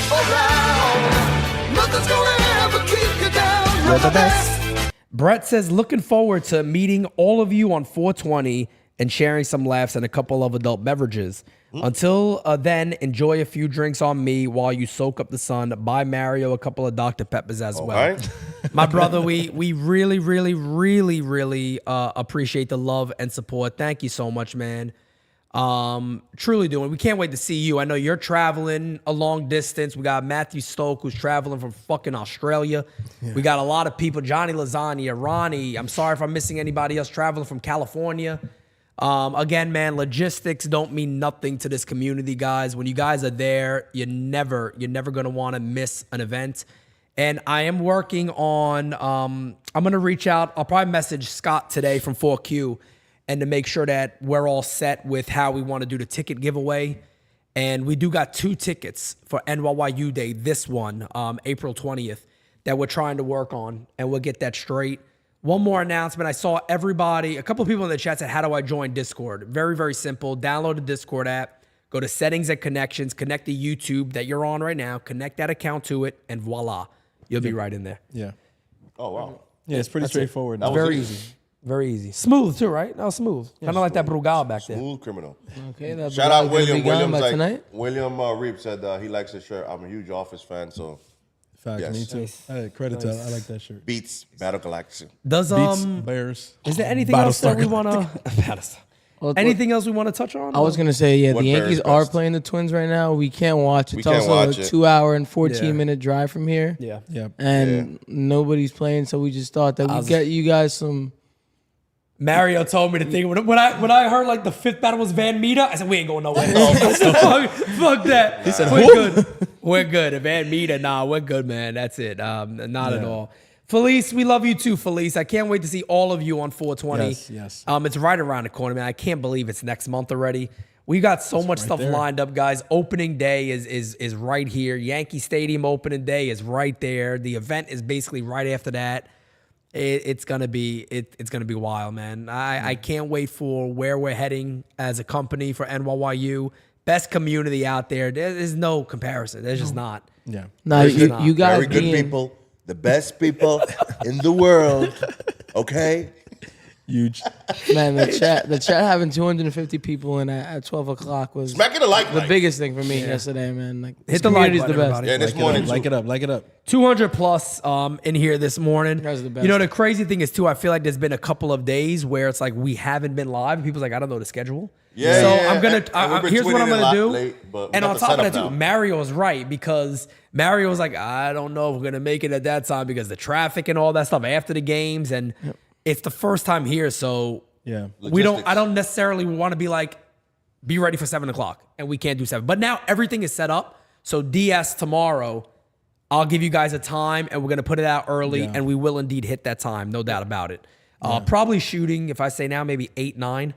around. Nothing's gonna ever keep you down. You're the best. Brett says, looking forward to meeting all of you on 420 and sharing some laughs and a couple of adult beverages. Until then, enjoy a few drinks on me while you soak up the sun. Buy Mario a couple of Dr. Peppers as well. Right. My brother, we really appreciate the love and support. Thank you so much, man. Truly doing. We can't wait to see you. I know you're traveling a long distance. We got Matthew Stoke, who's traveling from fucking Australia. Yeah. We got a lot of people. Johnny Lasagna, Ronnie. I'm sorry if I'm missing anybody else traveling from California. Again, man, logistics don't mean nothing to this community, guys. When you guys are there, you're never going to want to miss an event. And I am working on, I'm going to reach out. I'll probably message Scott today from 4Q and to make sure that we're all set with how we want to do the ticket giveaway. And we do got 2 tickets for NYYU Day, this one, April 20th, that we're trying to work on, and we'll get that straight. One more announcement. I saw a couple of people in the chat said, how do I join Discord? Very, very simple. Download the Discord app, go to settings and connections, connect the YouTube that you're on right now, connect that account to it, and voila, you'll be right in there. Yeah. Oh, wow. Yeah, it's pretty straightforward. That was Very easy. easy. Very easy. Smooth too, right? No, smooth. Kind of like that Brugal back there. Smooth criminal. Okay, that Shout out Brugal gonna William. be gone William's by like, tonight. William Reap said he likes his shirt. I'm a huge Office fan, so Facts, Yes. me too. Nice. Hey, credit to I like that shirt. Beats Battle Galactic. Does Beats Bears. Is there anything else that we want to? Well, Anything else we want to touch on? I was gonna say, yeah, What the Yankees Bears are best? playing the Twins right now. We can't watch. It's can't also watch a it. 2-hour and 14 Yeah. minute drive from here. Yeah. Yeah. And nobody's playing, so we just thought that we'd get you guys some. Mario told me to think when I heard like the fifth battle was Van Meter, I said we ain't going nowhere. I said, fuck that. He said we're good. We're good. If Van Meter, nah, we're good, man. That's it. Not at all. Felice, we love you too, Felice. I can't wait to see all of you on 420. Yes. It's right around the corner, man. I can't believe it's next month already. We got so much stuff there. lined up, guys. Opening day is right here. Yankee Stadium opening day is right there. The event is basically right after that. It's gonna be wild, man. I can't wait for where we're heading as a company for NYYU. Best community out there. There's no comparison. There's just not. Yeah. No, you guys Very good people. The best people in the world. Okay? Huge. Man, the chat having 250 people in at 12 o'clock was Smack it a like. the biggest thing for me yesterday, man. Like, Hit the like button, the best. everybody. Yeah, this morning. Like it up. Like it up. 200 plus in here this morning. guys are the best. You know, the crazy thing is too, I feel like there's been a couple of days where it's like we haven't been live. And people's like, I don't know the schedule. Yeah, so yeah. I'm gonna. And we've been Here's what I'm tweeting it gonna do. late, but we and got on the top of that setup too, now. Mario's right because Mario's like, I don't know if we're gonna make it at that time because the traffic and all that stuff after the games, and it's the first time here, so Yeah. we don't. Logistics. I don't necessarily want to be like, be ready for 7 o'clock, and we can't do 7. But now everything is set up. So DS tomorrow, I'll give you guys a time, and we're gonna put it out early, and we will indeed hit that time, no doubt about it. Probably shooting, if I say now, maybe 8, 9.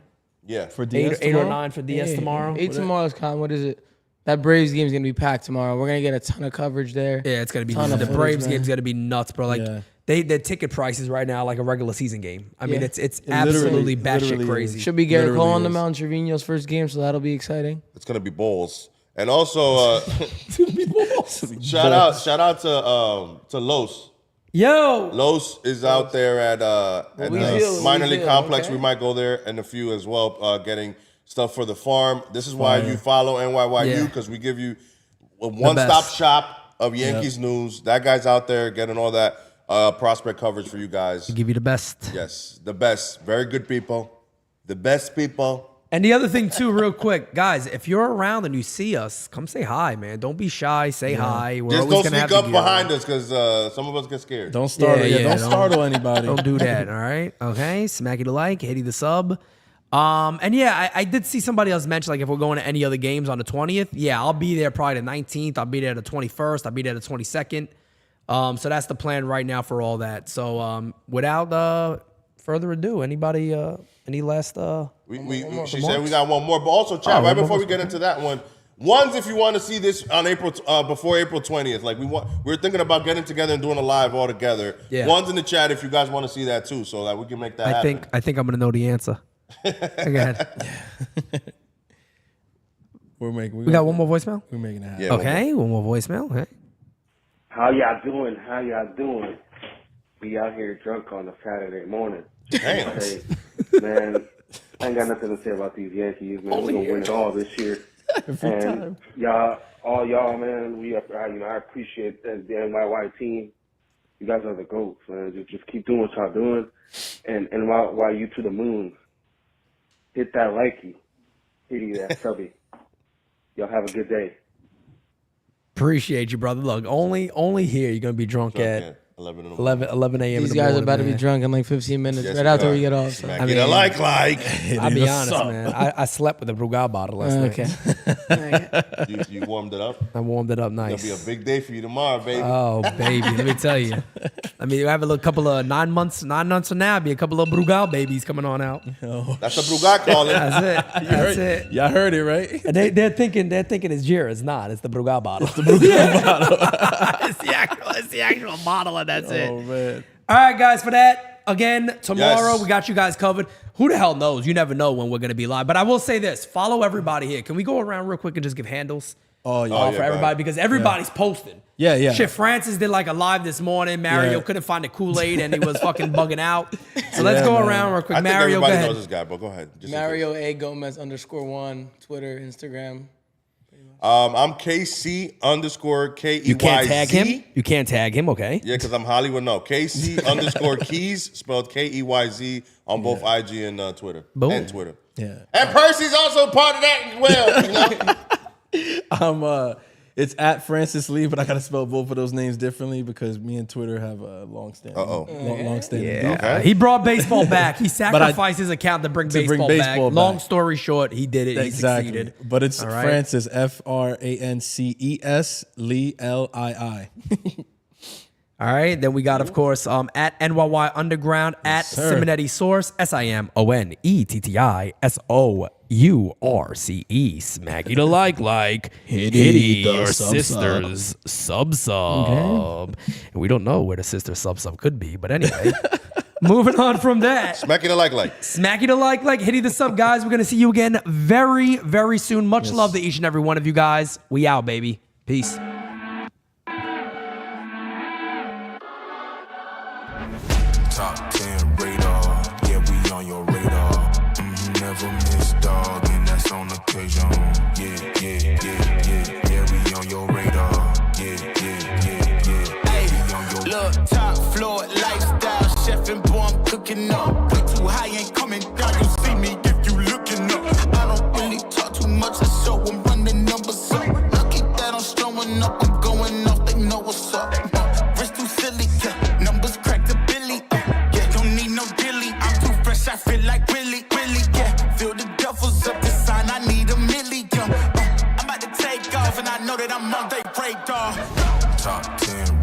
Yeah. For DS 8 or tomorrow? 9 for DS tomorrow. 8 tomorrow's con. What is it? That Braves game's gonna be packed tomorrow. We're gonna get a ton of coverage there. Yeah, it's gonna be Ton of the footage, Braves man. game's gonna be nuts, bro. Like Yeah. the ticket prices right now, like a regular season game. I mean, Yeah. it's literally- absolutely batshit literally crazy. Should be Garrett Cole Literally on the is. mound, Trevino's first game, so that'll be exciting. It's gonna be balls. And also shout out to Los. Yo, Los is out there at we the feel- minor we league feel, complex. okay. We might go there and a few as well, getting stuff for the farm. This is why you follow NYYU Yeah. because we give you a one-stop shop of Yankees news. That guy's out there getting all that prospect coverage for you guys. give you the best. Yes, the best. Very good people. The best people. And the other thing too, real quick, guys, if you're around and you see us, come say hi, man. Don't be shy. Say hi. We're Just always don't gonna have sneak the up gear behind on. us because some of us get scared. Don't startle. Yeah, Don't don't- startle anybody. Don't do that, all right? Okay, smacky the like, hitty the sub. And yeah, I did see somebody else mention like if we're going to any other games on the 20th, yeah, I'll be there probably the 19th. I'll be there the 21st. I'll be there the 22nd. So that's the plan right now for all that. So without further ado, anybody any last She said we got one more, but also chat right before we get into that one. One's if you want to see this on before April 20th. Like we're thinking about getting together and doing a live all together. Yeah. One's in the chat if you guys want to see that too, so that we can make that happen. I think I'm gonna know the answer. Go ahead. We got one more voicemail? We're making it happen. Yeah, Okay, one more voicemail. Okay. How y'all doing? How y'all doing? Be out here drunk on a Saturday morning. Damn. Hey, man, I ain't got nothing to say about these Yankees, man. We're gonna win it all this year. And y'all, all y'all, man, I appreciate the NYY team. You guys are the GOATs, man. Just keep doing what y'all doing. And while you to the moon, hit that likey, hit that subby. Y'all have a good day. Appreciate you, brother. Look, only here you're gonna be drunk at 11 in the morning. 11 a.m. These in the guys are morning, about to be man. drunk in like 15 minutes, Yes, right we after are. we get off. So. Smack I it mean, a like. I'll be honest, man. I slept with a Brugal bottle last night. Okay. You warmed it up. I warmed it up It'll nice. be a big day for you tomorrow, baby. Oh, baby, let me tell you. I mean, you have a little couple of 9 months from now, be a couple of Brugal babies coming on out. That's the Brugal calling. That's it. That's it. Y'all heard it, right? And they're thinking it's Jira. It's not. It's the Brugal bottle. It's the Brugal bottle. It's the actual bottle, and that's it. Oh, man. All right, guys, for that, again, tomorrow Yes. we got you guys covered. Who the hell knows? You never know when we're going to be live. But I will say this. Follow everybody here. Can we go around real quick and just give handles? Oh, yeah. For everybody because everybody's posting. Yeah. Shit, Francis did like a live this morning. Mario couldn't find the Kool-Aid and he was fucking bugging out. So let's go around real quick. I think Mario, go everybody ahead. knows this guy, but go ahead. Just Mario A. Gomez _1, Twitter, Instagram. I'm KC_KEYZ. You can't tag him? You can't tag him, okay. Yeah, because I'm Hollywood. No, KC_Keys, spelled KEYZ on both IG and Twitter. Boom. And Twitter. Yeah. And Percy's also part of that as well. You know? It's at Francis Lee, but I gotta spell both of those names differently because me and Twitter have a long-standing. Yeah. Okay. He brought baseball back. He sacrificed his account to bring baseball back. Long story short, he did it. Exactly. He succeeded. But it's Francis, FRANCES, Lee, LII. All right. Then we got, of course, at NYY Underground, at Simonetti Source, SIMONETTISOURCE. Smacky to like. Hitty your sister's sub. Okay. And we don't know where the sister sub could be, but anyway. Moving on from that. Smacky to like. Smacky to like. Hitty the sub, guys. We're going to see you again very, very soon. Much love to each and every one of you guys. We out, baby. Peace. Top 10 radar, yeah, we on your radar. Never miss, dog, and that's on occasion. Yeah, we on your radar. Yeah. Hey, look, top floor lifestyle, chef and boy, I'm cooking up. Way too high, ain't coming down. You see me if you looking up. I don't really talk too much, I show I'm running numbers up. Lucky that I'm strolling up, I'm going off, they know what's up. Wrist too silly, yeah, numbers crack the billy. I feel like really, yeah. Feel the duffels up the sign, I need $1 million. I'm about to take off and I know that I'm on their radar. Top 10